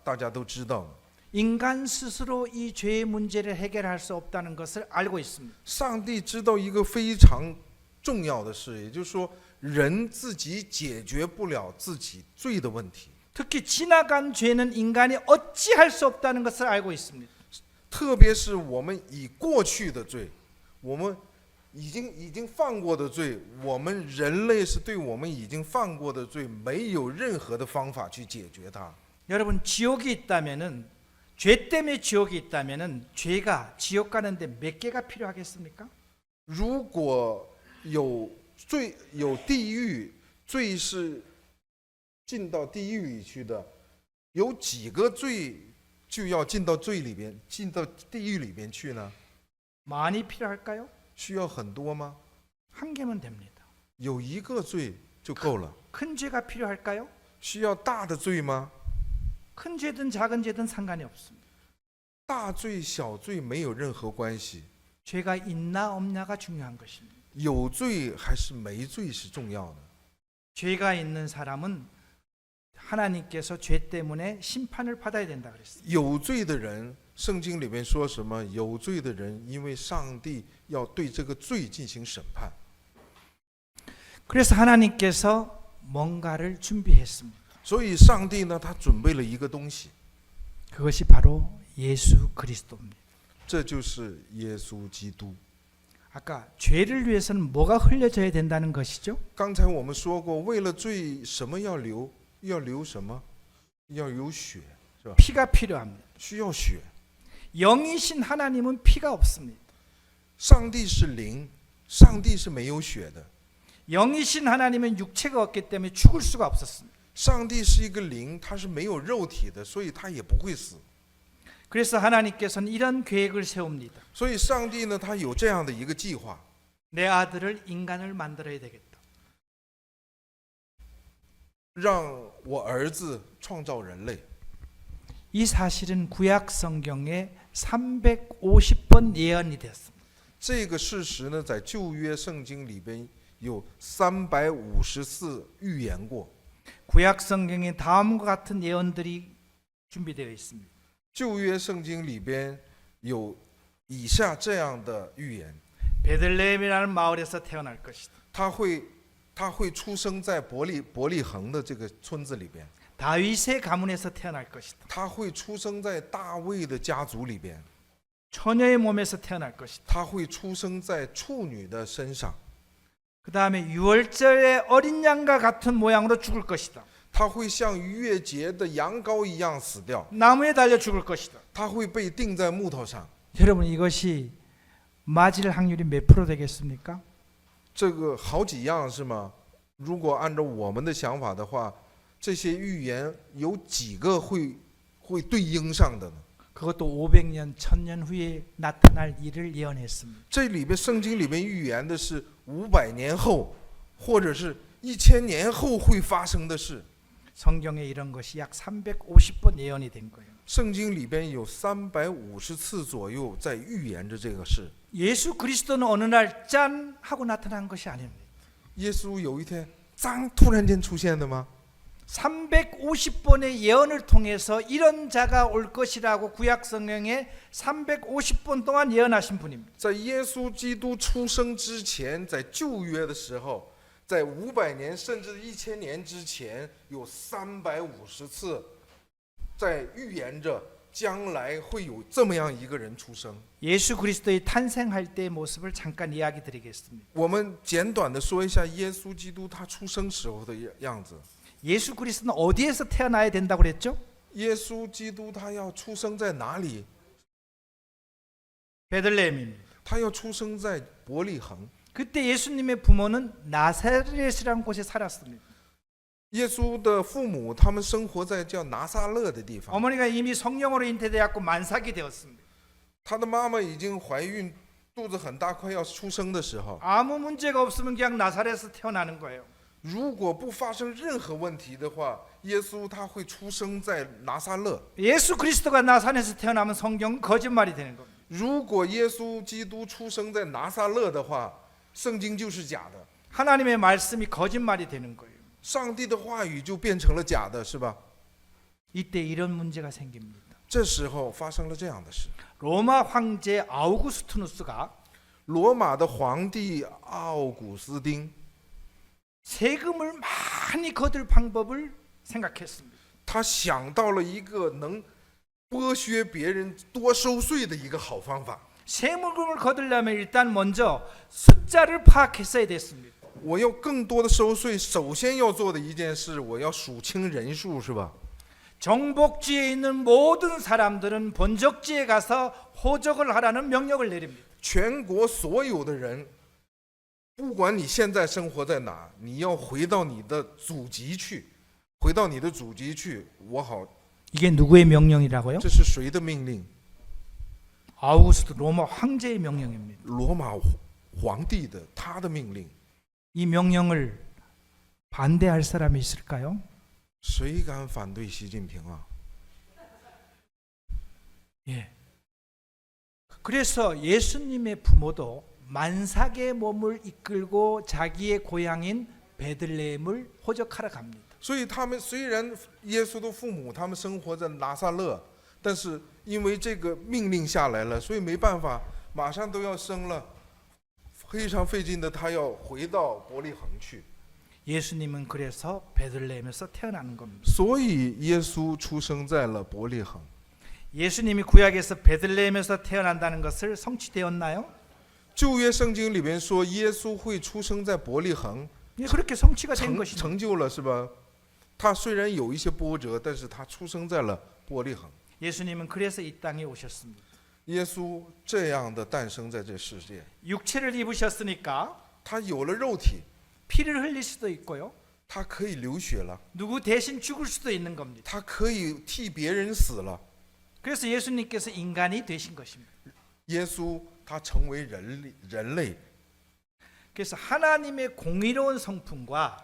大家都知道， 인간 스스로 이 죄의 문제를 해결할 수 없다는 것을 알고 있습니다. 上帝知道一个非常重要的事，也就是说，人自己解决不了自己罪的问题。 특히 지나간 죄는 인간이 어찌할 수 없다는 것을 알고 있습니다. 特别是我们已过去的罪，我们已经犯过的罪，我们人类是对我们已经犯过的罪没有任何的方法去解决它。 여러분, 지옥이 있다면은 죄 때문에 지옥이 있다면은 죄가 지옥 가는데 몇 개가 필요하겠습니까? 如果有罪有地狱，罪是进到地狱里去的，有几个罪就要进到罪里边，进到地狱里边去呢？ 많이 필요할까요? 需要很多吗？ 한 개면 됩니다. 有一个罪就够了。 큰 죄가 필요할까요? 需要大的罪吗？ 큰 죄든 작은 죄든 상관이 없습니다. 大罪小罪没有任何关系， 죄가 있나 없냐가 중요한 것입니다. 有罪还是没罪是重要的。 죄가 있는 사람은 하나님께서 죄 때문에 심판을 받아야 된다 그랬습니다. 有罪的人，圣经里面说什么？有罪的人，因为上帝要对这个罪进行审判。 그래서 하나님께서 뭔가를 준비했습니다. 所以上帝呢，他准备了一个东西， 그것이 바로 예수 그리스도입니다. 这就是耶稣基督。 아까 죄를 위해서는 뭐가 흘려져야 된다는 것이죠? 刚才我们说过，为了罪，什么要流？要流什么？要有血，是吧？ 피가 필요합니다. 需要血。 영이신 하나님은 피가 없습니다. 上帝是灵，上帝是没有血的。 영이신 하나님은 육체가 없기 때문에 죽을 수가 없었습니다. 上帝是一个灵，他是没有肉体的，所以他也不会死。 그래서 하나님께서는 이런 계획을 세웁니다. 所以上帝呢，他有这样的一个计划， 내 아들을 인간을 만들어야 되겠다. 让我儿子创造人类。 이 사실은 구약 성경에 350번 예언이 되었습니다. 这个事实呢，在旧约圣经里边有354预言过。 구약 성경에 다음과 같은 예언들이 준비되어 있습니다. 旧约圣经里边有以下这样的预言： 베들레헴이라는 마을에서 태어날 것이다. 他会出生在伯利恒的这个村子里边， 다윗의 가문에서 태어날 것이다. 他会出生在大卫的家族里边， 처녀의 몸에서 태어날 것이다. 他会出生在处女的身上， 그 다음에 유월절의 어린 양과 같은 모양으로 죽을 것이다. 他会像逾越节的羊羔一样死掉， 나무에 달려 죽을 것이다. 他会被钉在木头上。 여러분 이것이 맞을 확률이 몇 프로 되겠습니까? 这个好几样是吗？如果按照我们的想法的话，这些预言有几个会对应上的呢？ 그것도 500년, 1000년 후에 나타날 일을 예언했습니다. 这里边圣经里面预言的是500年后，或者是1000年后会发生的事。 성경에 이런 것이 약 350번 예언이 된 거예요. 圣经里边有350次左右在预言着这个事。 예수 그리스도는 어느 날 짠 하고 나타난 것이 아닙니다. 耶稣有一天脏突然间出现的吗？ 350번의 예언을 통해서 이런 자가 올 것이라고 구약 성경에 350번 동안 예언하신 분입니다. 在耶稣基督出生之前，在旧约的时候，在500年甚至1000年之前，有350次在预言着将来会有这么样一个人出生。 예수 그리스도의 탄생할 때의 모습을 잠깐 이야기 드리겠습니다. 我们简短的说一下耶稣基督他出生时候的样子。 예수 그리스도는 어디에서 태어나야 된다고 그랬죠? 耶稣基督他要出生在哪里？ 베들레헴입니다. 他要出生在伯利恒。 그때 예수님의 부모는 나사렛이라는 곳에 살았습니다. 耶稣的父母他们生活在叫拿撒勒的地方， 어머니가 이미 성령으로 잉태되었고 만삭이 되었습니다. 他的妈妈已经怀孕，肚子很大，快要出生的时候， 아무 문제가 없으면 그냥 나사렛에서 태어나는 거예요. 如果不发生任何问题的话，耶稣他会出生在拿撒勒。 예수 그리스도가 나사렛에서 태어나면 성경은 거짓말이 되는 겁니다. 如果耶稣基督出生在拿撒勒的话，圣经就是假的， 하나님의 말씀이 거짓말이 되는 거예요. 上帝的话语就变成了假的，是吧？ 이때 이런 문제가 생깁니다. 这时候发生了这样的事， 로마 황제 아우구스투누스가 罗马的皇帝奥古斯丁， 세금을 많이 거둘 방법을 생각했습니다. 他想到了一个能剥削别人、多收税的一个好方法。 세금을 거두려면 일단 먼저 숫자를 파악했어야 됐습니다. 我要更多的收税，首先要做的一件事，我要数清人数，是吧？ 정복지에 있는 모든 사람들은 본적지에 가서 호적을 하라는 명령을 내립니다. 全国所有的人，不管你现在生活在哪，你要回到你的祖籍去，回到你的祖籍去，我好。 이게 누구의 명령이라고요? 这是谁的命令？ 아우구스투 로마 황제의 명령입니다. 罗马皇帝的，他的命令。 이 명령을 반대할 사람이 있을까요? 谁敢反对习近平啊？ 예. 그래서 예수님의 부모도 만삭의 몸을 이끌고 자기의 고향인 베들레헴을 호적하러 갑니다. 所以他们虽然耶稣的父母他们生活在拿撒勒，但是因为这个命令下来了，所以没办法，马上都要生了，非常费劲的，他要回到伯利恒去。 예수님은 그래서 베들레헴에서 태어나는 겁니다. 所以耶稣出生在了伯利恒。 예수님이 구약에서 베들레헴에서 태어난다는 것을 성취되었나요? 旧约圣经里边说耶稣会出生在伯利恒， 예, 그렇게 성취가 된 것입니다. 成就了是吧？他虽然有一些波折，但是他出生在了伯利恒。 예수님은 그래서 이 땅에 오셨습니다. 耶稣这样的诞生在这世界， 육체를 입으셨으니까 他有了肉体， 피를 흘릴 수도 있고요. 他可以流血了， 누구 대신 죽을 수도 있는 겁니다. 他可以替别人死了。 그래서 예수님께서 인간이 되신 것입니다. 耶稣他成为人类， 그래서 하나님의 공의로운 성품과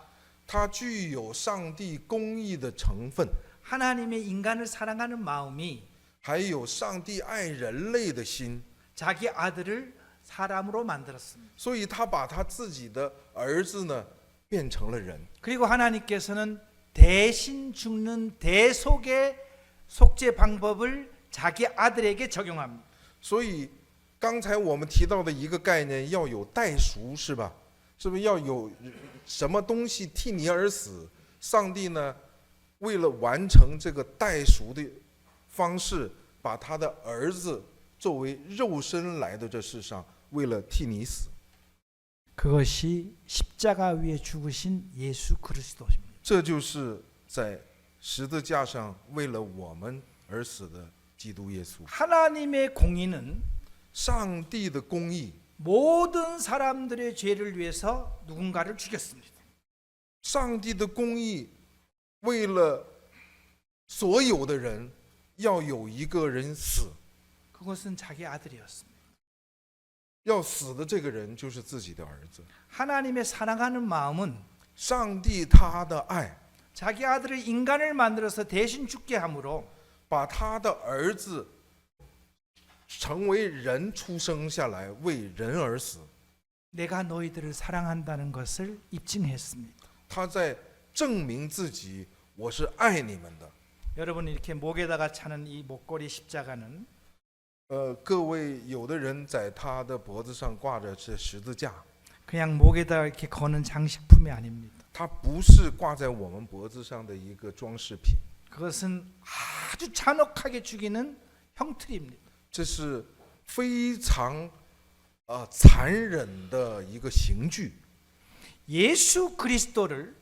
他具有上帝公义的成分， 하나님의 인간을 사랑하는 마음이 还有上帝爱人类的心， 자기 아들을 사람으로 만들었습니다. 所以他把他自己的儿子呢变成了人。 그리고 하나님께서는 대신 죽는 대속의 속죄 방법을 자기 아들에게 적용합니다. 所以刚才我们提到的一个概念，要有代赎，是吧？是不是要有什么东西替你而死？上帝呢，为了完成这个代赎的方式，把他的儿子作为肉身来到这世上，为了替你死。 그것이 십자가 위에 죽으신 예수 그리스도입니다. 这就是在十字架上为了我们而死的基督耶稣。 하나님의 공의는 上帝的公义， 모든 사람들의 죄를 위해서 누군가를 죽였습니다. 上帝的公义，为了所有的人，要有一个人死， 그것은 자기 아들이었습니다. 要死的这个人就是自己的儿子。 하나님의 사랑하는 마음은 上帝他的爱， 자기 아들을 인간을 만들어서 대신 죽게 함으로 把他的儿子成为人出生下来，为人而死。 내가 너희들을 사랑한다는 것을 입증했습니다. 他在证明自己，我是爱你们的。 여러분 이렇게 목에다가 차는 이 목걸이 십자가는 各位，有的人在他的脖子上挂着是十字架， 그냥 목에다가 이렇게 거는 장식품이 아닙니다. 它不是挂在我们脖子上的一个装饰品， 그것은 아주 잔혹하게 죽이는 형틀입니다. 这是非常残忍的一个刑具。 예수 그리스도를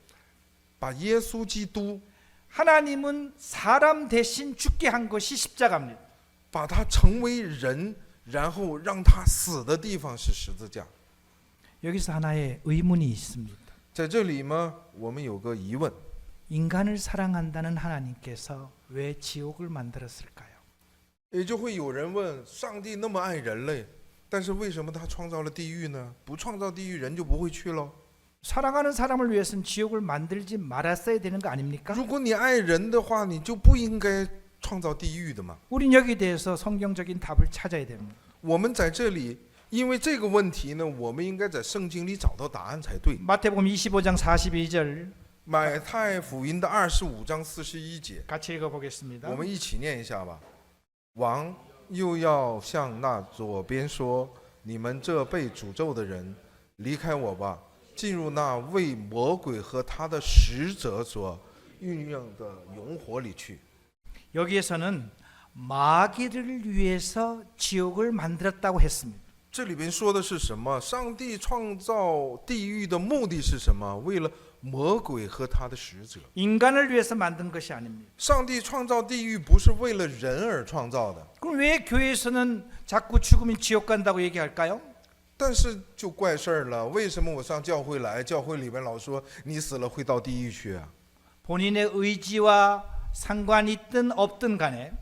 把耶稣基督， 하나님은 사람 대신 죽게 한 것이 십자가입니다. 把他成为人，然后让他死的地方是十字架。 여기서 하나의 의문이 있습니다. 在这里呢，我们有个疑问： 인간을 사랑한다는 하나님께서 왜 지옥을 만들었을까요? 也就会有人问，上帝那么爱人类，但是为什么他创造了地狱呢？不创造地狱，人就不会去喽？ 사랑하는 사람을 위해서는 지옥을 만들지 말았어야 되는 거 아닙니까? 如果你爱人的话，你就不应该创造地狱的嘛。 우린 여기에 대해서 성경적인 답을 찾아야 됩니다. 我们在这里，因为这个问题呢，我们应该在圣经里找到答案才对。 마태복음 25장 42절 马太福音的25章41节， 같이 읽어보겠습니다. 我们一起念一下吧。王又要向那左边说：“你们这被诅咒的人，离开我吧，进入那为魔鬼和他的使者所运用的永火里去。” 여기에서는 마귀를 위해서 지옥을 만들었다고 했습니다. 这里边说的是什么？上帝创造地狱的目的是什么？为了魔鬼和他的使者。 인간을 위해서 만든 것이 아닙니다. 上帝创造地狱不是为了人而创造的。 그럼 왜 교회에서는 자꾸 죽으면 지옥 간다고 얘기할까요? 但是就怪事儿了，为什么我上教会来，教会里面老说你死了会到地狱去啊？ 본인의 의지와 상관이 있든 없든 간에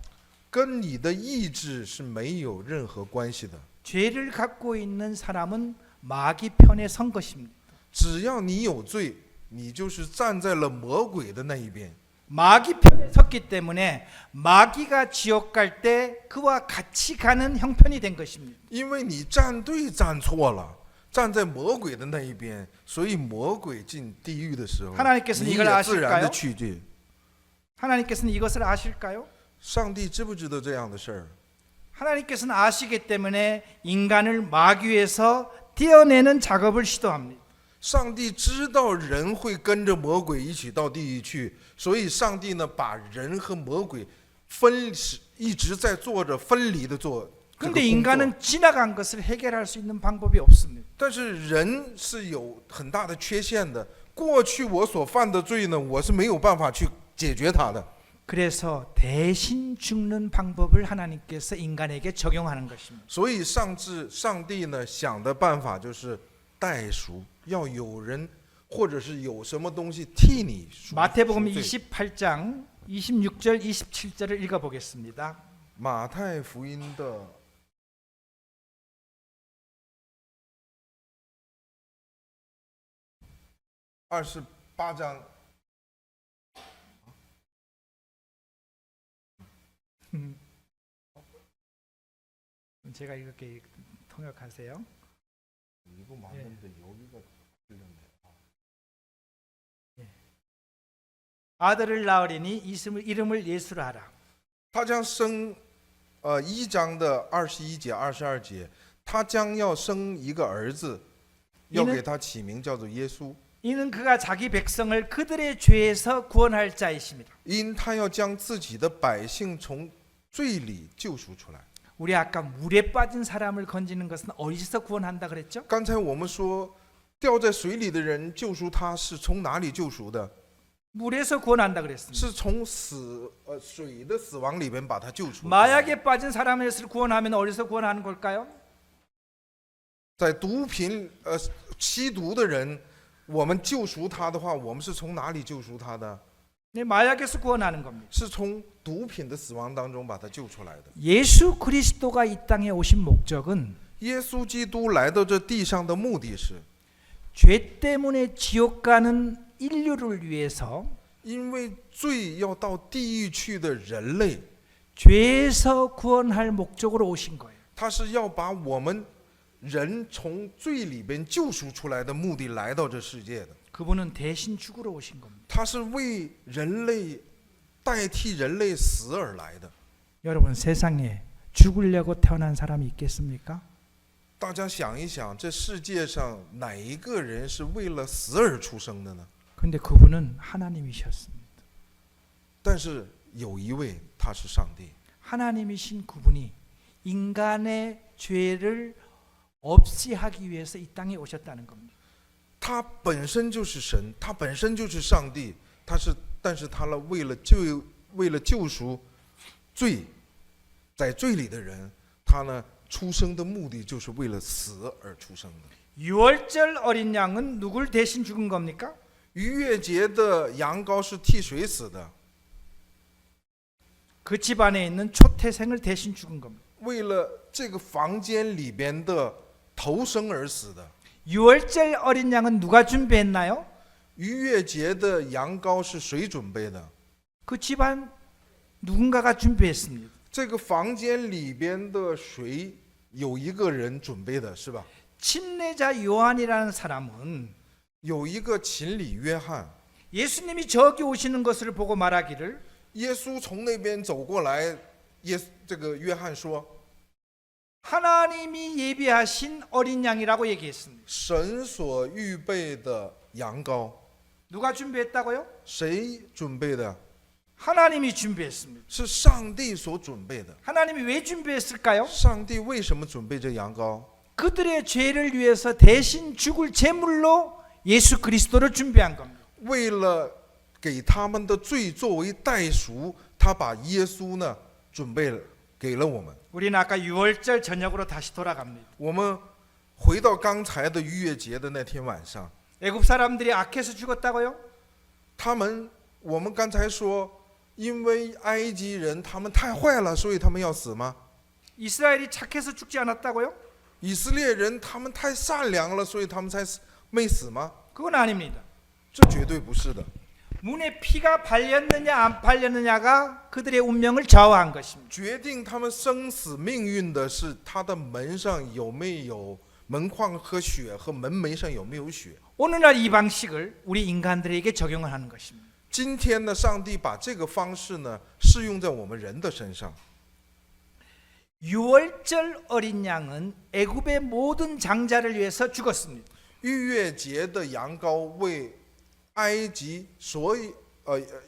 跟你的意志是没有任何关系的。 죄를 갖고 있는 사람은 마귀 편에 선 것입니다. 只要你有罪，你就是站在了魔鬼的那一边。 마귀 편에 섰기 때문에 마귀가 지옥 갈 때 그와 같이 가는 형편이 된 것입니다. 因为你站对站错了，站在魔鬼的那一边，所以魔鬼进地狱的时候， 하나님께서는 你 이걸 也自然的 아실까요? 去去。 하나님께서는 이것을 아실까요? 上帝知不知道这样的事儿？ 하나님께서는 아시기 때문에 인간을 마귀에서 떼어내는 작업을 시도합니다. 上帝知道人会跟着魔鬼一起到地狱去，所以上帝呢，把人和魔鬼一直在做着分离的做这个 근데 工作。 인간은 지나간 것을 해결할 수 있는 방법이 없습니다. 但是人是有很大的缺陷的。过去我所犯的罪呢，我是没有办法去解决它的。 그래서 대신 죽는 방법을 하나님께서 인간에게 적용하는 것입니다. 所以上帝呢想的办法就是代赎，要有人或者是有什么东西替你赎 마태복음 罪。 28장 26절 27절을 읽어보겠습니다. 马太福音的28章。 제가 이렇게 통역하세요. 이거 맞는데 여기가 틀렸네. 아들을 낳으리니 이름을 예수라 하라. 他将生1章的21节、22节，他将要生一个儿子，要给他起名叫做耶稣， 이는 그가 자기 백성을 그들의 죄에서 구원할 자이십니다. 因他要将自己的百姓从罪里救赎出来。 우리 아까 물에 빠진 사람을 건지는 것은 어디서 구원한다 그랬죠? 刚才我们说掉在水里的人救赎他是从哪里救赎的？ 물에서 구원한다 그랬습니다. 是从水的死亡里边把他救出来。 마약에 빠진 사람을 구원하면 어디서 구원하는 걸까요? 在毒品吸毒的人，我们救赎他的话，我们是从哪里救赎他的？ 네, 마약에서 구원하는 겁니다. 是从毒品的死亡当中把他救出来的。 예수 그리스도가 이 땅에 오신 목적은 耶稣基督来到这地上的目的是， 죄 때문에 지옥 가는 인류를 위해서 因为罪要到地狱去的人类， 죄에서 구원할 목적으로 오신 거예요. 他是要把我们人从罪里边救赎出来的目的来到这世界的。 그분은 대신 죽으러 오신 겁니다. 他是为人类代替人类死而来的。 여러분 세상에 죽으려고 태어난 사람이 있겠습니까? 大家想一想，这世界上哪一个人是为了死而出生的呢？ 근데 그분은 하나님이셨습니다. 但是有一位，他是上帝。 하나님이신 그분이 인간의 죄를 없이 하기 위해서 이 땅에 오셨다는 겁니다. 他本身就是神，他本身就是上帝，但是他为了救赎罪，在罪里的人，他呢出生的目的就是为了死而出生的。 유월절 어린 양은 누굴 대신 죽은 겁니까? 逾越节的羊羔是替谁死的？ 그 집안에 있는 초태생을 대신 죽은 겁니다. 为了这个房间里边的头生而死的。 유월절 어린 양은 누가 준비했나요? 逾越节的羊羔是谁准备的？ 그 집안 누군가가 준비했습니다. 这个房间里边的谁有一个人准备的，是吧？ 침례자 요한이라는 사람은 有一个秦理约翰， 예수님이 저기 오시는 것을 보고 말하기를 耶稣从那边走过来，这个约翰说， 하나님이 예비하신 어린 양이라고 얘기했습니다. 神所预备的羊羔， 누가 준비했다고요? 谁准备的？ 하나님이 준비했습니다. 是上帝所准备的。 하나님이 왜 준비했을까요? 上帝为什么准备这羊羔？ 그들의 죄를 위해서 대신 죽을 제물로 예수 그리스도를 준비한 겁니다. 为了给他们的罪作为代赎，他把耶稣呢准备了，给了我们。 우리는 아까 유월절 저녁으로 다시 돌아갑니다. 我们回到刚才的逾越节的那天晚上， 애굽 사람들이 악해서 죽었다고요? 我们刚才说，因为埃及人他们太坏了，所以他们要死吗？ 이스라엘이 착해서 죽지 않았다고요? 以色列人他们太善良了，所以他们才没死吗？ 그건 아닙니다. 这绝对不是的。 문에 피가 발렸느냐 안 발렸느냐가 그들의 운명을 좌우한 것입니다. 决定他们生死命运的是他的门上有没有门框和血，和门楣上有没有血。 오늘날 이 방식을 우리 인간들에게 적용을 하는 것입니다. 今天呢，上帝把这个方式呢适用在我们人的身上。 유월절 어린 양은 애굽의 모든 장자를 위해서 죽었습니다. 逾越节的羊羔为埃及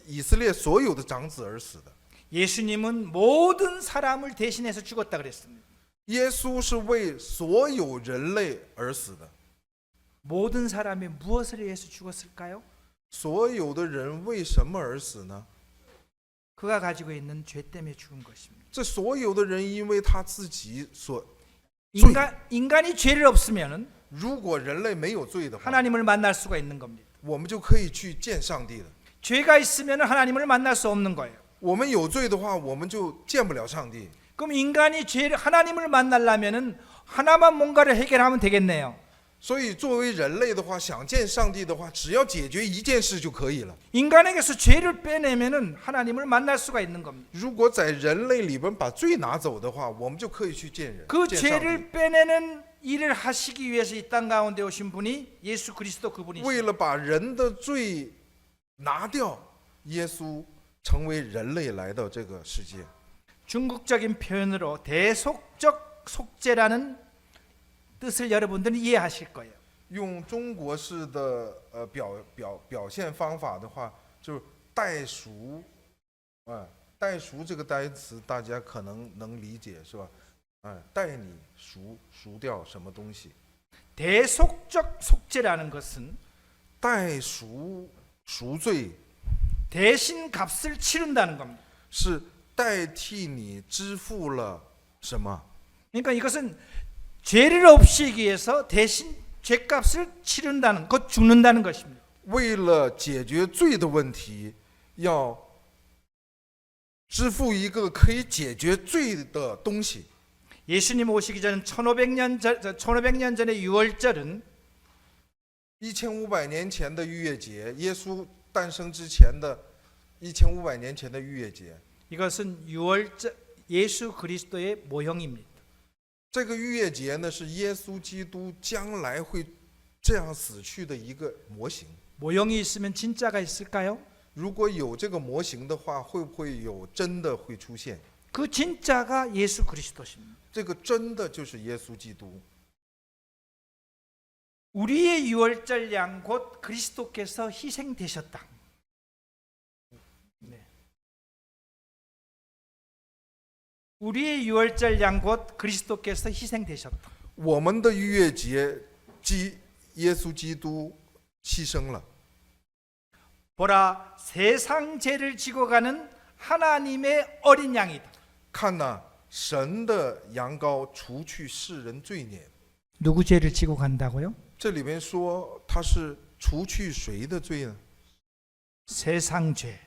以色列所有的长子而死的。 예수님은 모든 사람을 대신해서 죽었다 그랬습니다. 耶稣是为所有人类而死的。 모든 사람이 무엇을 위해서 죽었을까요? 所有的人为什么而死呢？ 그가 가지고 있는 죄 때문에 죽은 것입니다. 这所有的人因为他自己所 인간이 죄를 없으면은 如果人类没有罪的话， 하나님을 만날 수가 있는 겁니다. 我们就可以去见上帝的。 죄가 있으면 하나님을 만날 수 없는 거예요. 我们有罪的话，我们就见不了上帝。 그럼 인간이 하나님을 만나려면은 하나만 뭔가를 해결하면 되겠네요. 所以作为人类的话，想见上帝的话，只要解决一件事就可以了。 인간에게서 죄를 빼내면은 하나님을 만날 수가 있는 겁니다. 如果在人类里边把罪拿走的话，我们就可以去见人。 그 见上帝 죄를 빼내는 일을 하시기 위해서 이 땅 가운데 오신 분이 예수 그리스도 그분이십니다. 为了把人的罪拿掉，耶稣成为人类来到这个世界。 중국적인 표현으로 대속적 속죄라는 뜻을 여러분들은 이해하실 거예요. 用中国式的表现方法的话，就是代赎。代赎这个单词大家可能能理解，是吧？代你赎掉什么东西。 대속적 속죄라는 것은 代赎赎罪 대신 값을 치른다는 겁니다. 是代替你支付了什么？ 그러니까 이것은 죄를 없애기 위해서 대신 죄값을 치른다는 것, 죽는다는 것입니다. 为了解决罪的问题，要支付一个可以解决罪的东西。 예수님 오시기 전 1500년 전의 유월절은 1500年前的逾越节，耶稣诞生之前的1500年前的逾越节， 이것은 유월절 예수 그리스도의 모형입니다. 这个逾越节呢是耶稣基督将来会这样死去的一个模型。 모형이 있으면 진짜가 있을까요? 如果有这个模型的话，会不会有真的会出现？ 그 진짜가 예수 그리스도십니다. 这个真的就是耶稣基督。 우리의 유월절 양 곧 그리스도께서 희생되셨다. 네. 우리의 유월절 양 곧 그리스도께서 희생되셨다. 我们的逾越节，耶稣基督牺牲了。 보라, 세상 죄를 지고 가는 하나님의 어린 양이다. 看呐，神的羊羔除去世人罪孽。 누구 죄를 지고 간다고요? 这里面说他是除去谁的罪呢？ 세상 죄.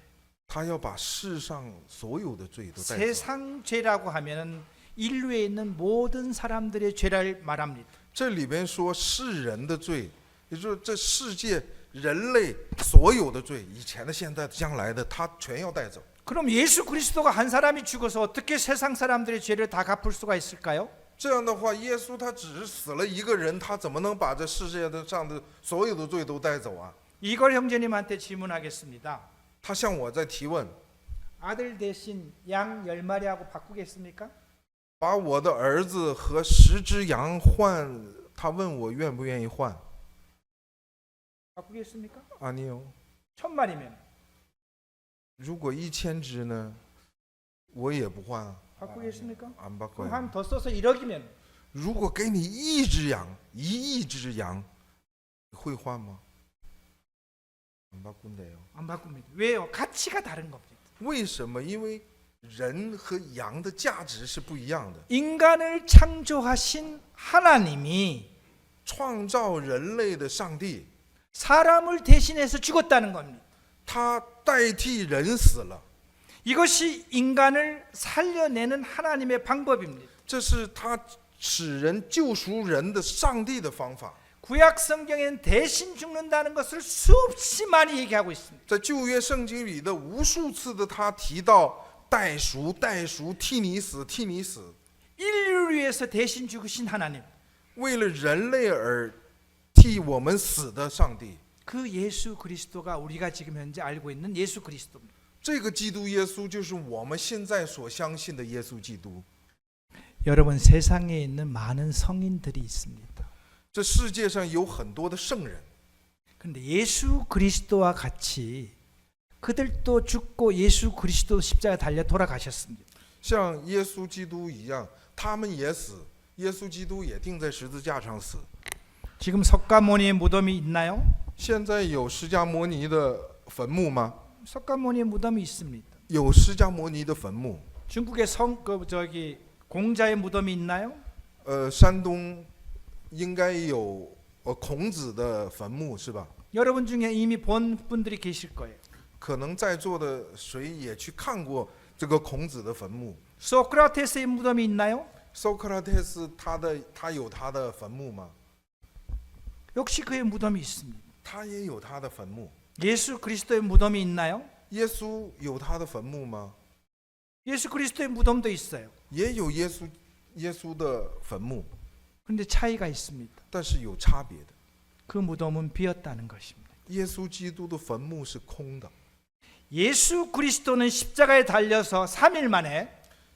他要把世上所有的罪都带走。 세상 죄라고 하면은 인류에 있는 모든 사람들의 죄를 말합니다. 这里边说世人的罪，也就是这世界人类所有的罪，以前的、现在的、将来的，他全要带走。 그럼 예수 그리스도가 한 사람이 죽어서 어떻게 세상 사람들의 죄를 다 갚을 수가 있을까요? 这样的话，耶稣他只是死了一个人，他怎么能把这世界上的所有的罪都带走啊？ 이걸 형제님한테 질문하겠습니다. 他向我在提问， 아들 대신 양 10마리하고 바꾸겠습니까? 把我的儿子和10只羊换，他问我愿不愿意换？ 바꾸겠습니까? 아니요. 1000마리면 如果1000只呢，我也不换啊， 바꾸겠습니까? 안 그럼 바꿔요. 한 더 써서 1억이면 如果给你1只羊，1亿只羊，你会换吗？안 바꾼대요. 안 바꿉니다. 왜요? 가치가 다른 겁니다. 为什么？因为人和羊的价值是不一样的。 인간을 창조하신 하나님이 创造人类的上帝， 사람을 대신해서 죽었다는 겁니다. 他代替人死了， 이것이 인간을 살려내는 하나님의 방법입니다. 这是他使人救赎人的上帝的方法。 구약 성경에는 대신 죽는다는 것을 수없이 많이 얘기하고 있습니다. 在旧约圣经里的无数次的他提到代赎、代赎，替你死，替你死， 인류를 위해서 대신 죽으신 하나님. 为了人类而替我们死的上帝。 그 예수 그리스도가 우리가 지금 현재 알고 있는 예수 그리스도입니다. 这个基督耶稣就是我们现在所相信的耶稣基督。 여러분, 세상에 있는 많은 성인들이 있습니다. 这世界上有很多的圣人， 그런데 예수 그리스도와 같이 그들도 죽고 예수 그리스도 십자가에 달려 돌아가셨습니다. 像耶稣基督一样，他们也死，耶稣基督也钉在十字架上死。 지금 석가모니의 무덤이 있나요? 现在有释迦摩尼的坟墓吗？ 석가모니의 무덤이 있습니다. 有释迦摩尼的坟墓。 중국의 공자의 무덤이 있나요? 山东应该有孔子的坟墓是吧？ 여러분 중에 이미 본 분들이 계실 거예요. 可能在座的谁也去看过这个孔子的坟墓。 소크라테스의 무덤이 있나요? 소크라테스他有他的坟墓吗？ 역시 그의 무덤이 있습니다. 他也有他的坟墓。 예수 그리스도의 무덤이 있나요? 耶稣有他的坟墓吗？ 예수 그리스도의 무덤도 있어요. 也有耶稣的坟墓， 그런데 차이가 있습니다. 但是有差别的。 그 무덤은 비었다는 것입니다. 耶稣基督的坟墓是空的。 예수 그리스도는 십자가에 달려서 3일 만에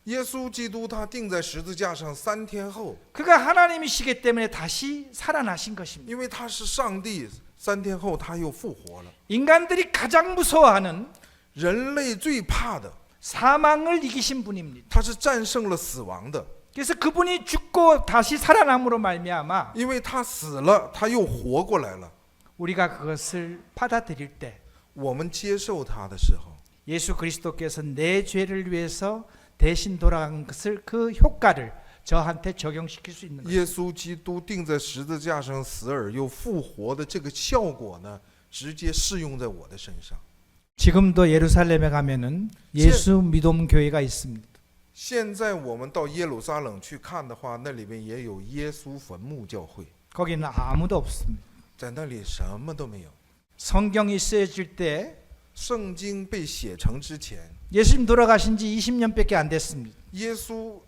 耶稣基督他钉在十字架上3天后， 그가 하나님이시기 때문에 다시 살아나신 것입니다. 因为他是上帝，3天后他又复活了。 인간들이 가장 무서워하는 人类最怕的， 사망을 이기신 분입니다. 他是战胜了死亡的， 그래서 그분이 죽고 다시 살아남으로 말미암아 因为他死了，他又活过来了。 우리가 그것을 받아들일 때我们接受他的时候， 예수 그리스도께서 내 죄를 위해서 대신 돌아간 것을 그 효과를 저한테 적용시킬 수 있는 거예요. 耶稣基督钉在十字架上死而又复活的这个效果呢，直接适用在我的身上。 지금도 예루살렘에 가면은 예수 믿음 교회가 있습니다. 现在我们到耶路撒冷去看的话，那里面也有耶稣坟墓教会， 거기는 아무도 없습니다. 在那里什么都没有。 성경이 쓰여질 때 圣经被写成之前， 예수님 돌아가신 지 20년밖에 안 됐습니다. 耶稣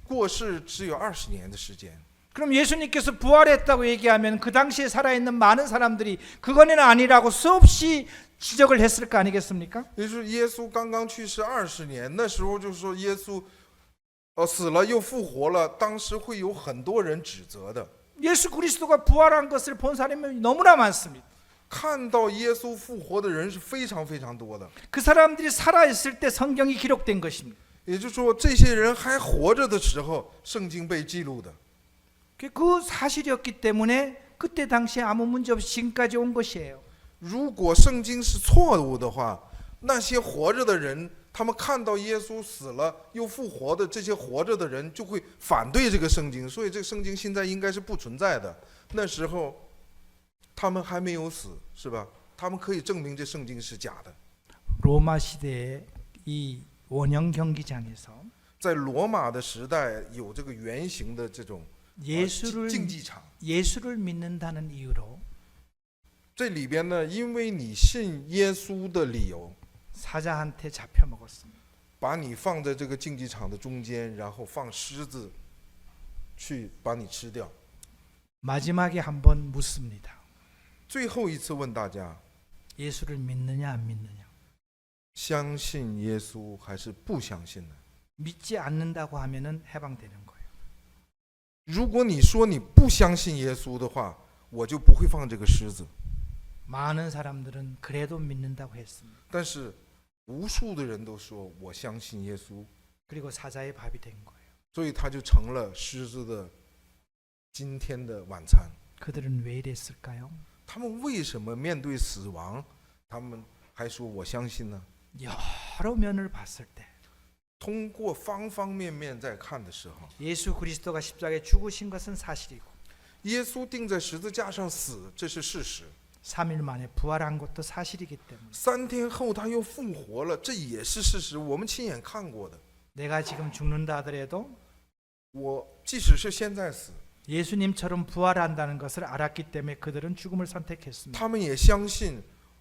过世只有20年的时间。 그럼 예수님께서 부활했다고 얘기하면 그 당시에 살아있는 많은 사람들이 그거는 아니라고 수없이 지적을 했을 거 아니겠습니까? 也就是耶稣刚刚去世20年，那时候就说耶稣，死了又复活了，当时会有很多人指责的。 예수 그리스도가 부활한 것을 본 사람이 너무나 많습니다. 看到耶稣复活的人是非常非常多的。 그 사람들이 살아있을 때 성경이 기록된 것입니다. 也就是说，这些人还活着的时候，圣经被记录的。 그 사실이었기 때문에 그때 당시에 아무 문제 없이 지금까지 온 것이에요. 如果圣经是错误的话，那些活着的人，他们看到耶稣死了又复活的这些活着的人，就会反对这个圣经，所以这个圣经现在应该是不存在的。那时候他们还没有死，是吧？他们可以证明这圣经是假的。 로마 시대의 이 원형 경기장에서 在罗马的时代，有这个圆形的这种 예수를 竞技场。 예수를 믿는다는 이유로 这里边呢，因为你信耶稣的理由， 사자한테 잡혀 먹었습니다. 把你放在这个竞技场的中间，然后放狮子去把你吃掉。 마지막에 한번 묻습니다. 最后一次问大家， 예수를 믿느냐 안 믿느냐. 相信耶稣还是不相信呢？ 믿지 않는다고 하면은 해방되는 거예요. 如果你说你不相信耶稣的话，我就不会放这个狮子。 많은 사람들은 그래도 믿는다고 했습니다. 但是无数的人都说我相信耶稣， 그리고 사자의 밥이 된 거예요. 所以他就成了狮子的今天的晚餐。 그들은 왜 이랬을까요? 他们为什么面对死亡，他们还说我相信呢？ 여러 면을 봤을 때 通过方方面面在看的时候， 예수 그리스도가 십자가에 죽으신 것은 사실이고 耶稣钉在十字架上死，这是事实。 3일 만에 부활한 것도 사실이기 때문에 3天后他又复活了，这也是事实，我们亲眼看过的。 내가 지금 죽는다 하더라도 我即使是现在死， 예수님처럼 부활한다는 것을 알았기 때문에 그들은 죽음을 선택했습니다. 他们也相信，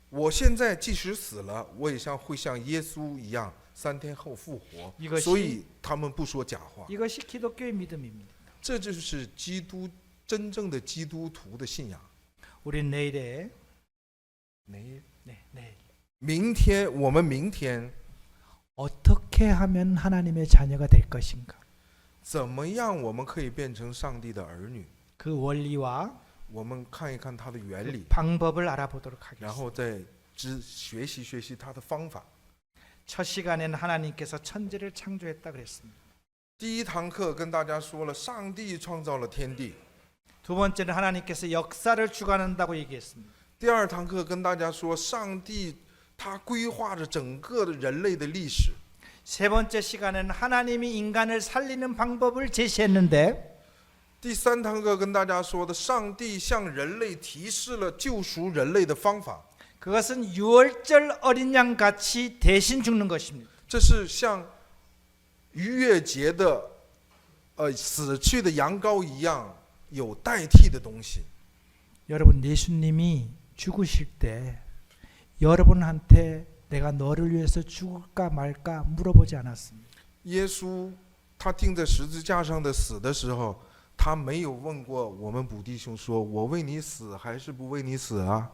我现在即使死了，我也会像耶稣一样3天后复活， 이것이 所以他们不说假话。 이것이 기독교의 믿음입니다. 这就是基督真正的基督徒的信仰。 우린 내일에 没 내일 明天我们明天 어떻게 하면 하나님의 자녀가 될 것인가? 怎么样我们可以变成上帝的儿女？ 그 원리와 我们看一看它的原 그 理， 방법을 알아보도록 然 하겠습니다. 后再学习它的方法。 첫 시간에는 하나님께서 천지를 창조했다 그랬습니다. 第一堂课跟大家说了，上帝创造了天地。 두 번째는 하나님께서 역사를 주관한다고 얘기했습니다. 第二堂课跟大家说，上帝他规划着整个的人类的历史。 세 번째 시간에는 하나님이 인간을 살리는 방법을 제시했는데 第三堂课跟大家说的，上帝向人类提示了救赎人类的方法。 그것은 유월절 어린 양 같이 대신 죽는 것입니다. 这是像逾越节的死去的羊羔一样有代替的东西。 여러분 예수님이 죽으실 때 여러분한테 내가 너를 위해서 죽을까 말까 물어보지 않았습니다. 耶稣他钉在十字架上的死的时候，他没有问过我们补弟兄说：“我为你死还是不为你死啊？”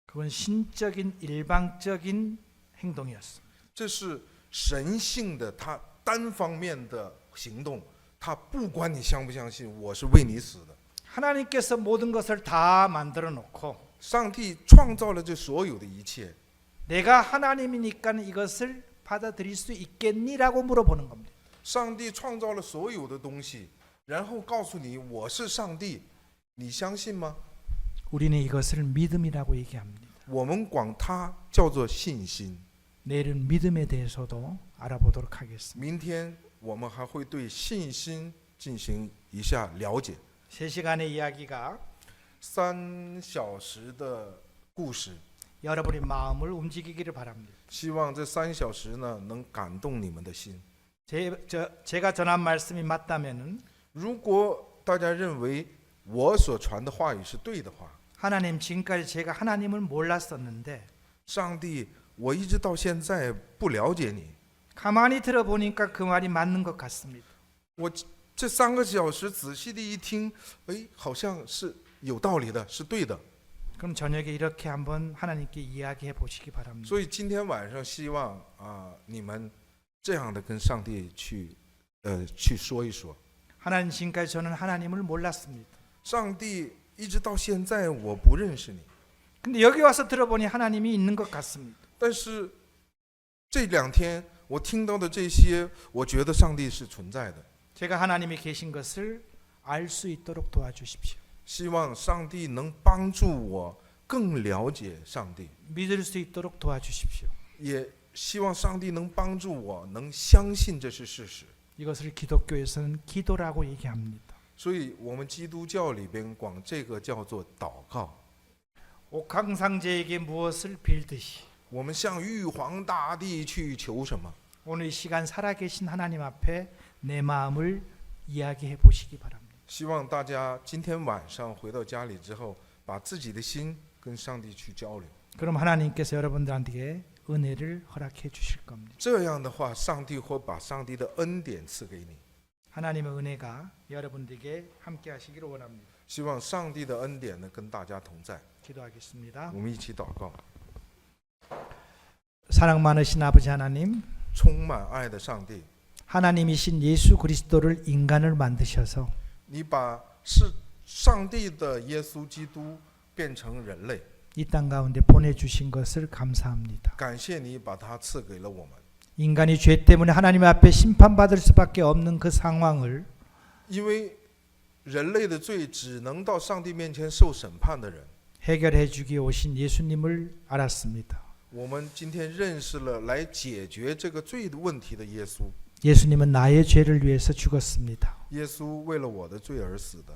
그건 신적인 일방적인 행동이었습니다. 这是神性的，他单方面的行动，他不管你相不相信，我是为你死的。 하나님께서 모든 것을 다 만들어 놓고 上帝创造了这所有的一切， 내가 하나님이니까 이것을 받아들일 수 있겠니라고 물어보는 겁니다. 上帝创造了所有的东西，然后告诉你我是上帝，你相信吗？ 우리는 이것을 믿음이라고 얘기합니다. 我们管它叫做信心。 내일은 믿음에 대해서도 알아보도록 하겠습니다. 明天我们还会对信心进行一下了解。 3시간의 이야기가 3小时的故事， 여러분의 마음을 움직이기를 바랍니다. 希望这3小时呢能感动你们的心。 제가 전한 말씀이 맞다면은 如果大家认为我所传的话语是对的话， 하나님 지금까지 제가 하나님을 몰랐었는데 上帝，我一直到现在不了解你， 가만히 들어보니까 그 말이 맞는 것 같습니다. 我这3个小时仔细的一听，哎，好像是有道理的，是对的。 그럼 저녁에 이렇게 한번 하나님께 이야기해 보시기 바랍니다. 所以今天晚上希望你们这样的跟上帝去说一说。 하나님 지금까지 저는 하나님을 몰랐습니다. 上帝一直到现在我不认识你， 근데 여기 와서 들어보니 하나님이 있는 것 같습니다. 但是这2天我听到的这些，我觉得上帝是存在的。 제가 하나님이 계신 것을 알 수 있도록 도와주십시오. 希望上帝能帮助我更了解上帝， 믿을 수 있도록 도와주십시오. 也希望上帝能帮助我能相信这是事实。 이것을 기독교에서는 기도라고 얘기합니다. 所以我们基督教里边管这个叫做祷告。 옥황상제에게 무엇을 빌듯이 我们向玉皇大帝去求什么？ 오늘 이 시간 살아계신 하나님 앞에 내 마음을 이야기해 보시기 바랍니다. 希望大家今天晚上回到家里之后，把自己的心跟上帝去交流。 그럼 하나님께서 여러분들한테 은혜를 허락해 주실 겁니다. 这样的话，上帝会把上帝的恩典赐给你。 하나님의 은혜가 여러분들에게 함께 하시기를 원합니다. 希望上帝的恩典呢跟大家同在。 기도하겠습니다. 我们一起祷告。 사랑 많으신 아버지 하나님, 充满爱的上帝， 하나님이신 예수 그리스도를 인간을 만드셔서 你把是上帝的耶稣基督变成人类， 이 땅 가운데 보내주신 것을 감사합니다. 感谢你把它赐给了我们。 인간이 죄 때문에 하나님 앞에 심판받을 수밖에 없는 그 상황을 因为人类的罪只能到上帝面前受审判的人， 해결해 주기에 오신 예수님을 알았습니다. 我们今天认识了来解决这个罪的问题的耶稣。 예수님은 나의 죄를 위해서 죽었습니다. 耶稣为了我的罪而死的。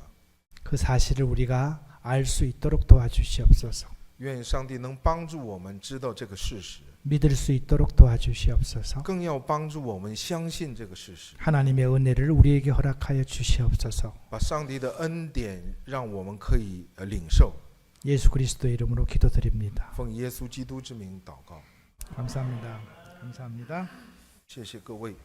그 사실을 우리가 알 수 있도록 도와주시옵소서. 愿上帝能帮助我们知道这个事实， 믿을 수 있도록 도와주시옵소서. 更要帮助我们相信这个事实， 하나님의 은혜를 우리에게 허락하여 주시옵소서. 把上帝的恩典让我们可以领受。 예수 그리스도의 이름으로 기도드립니다. 奉耶稣基督之名祷告， 감사합니다. 감사합니다. 谢谢各位。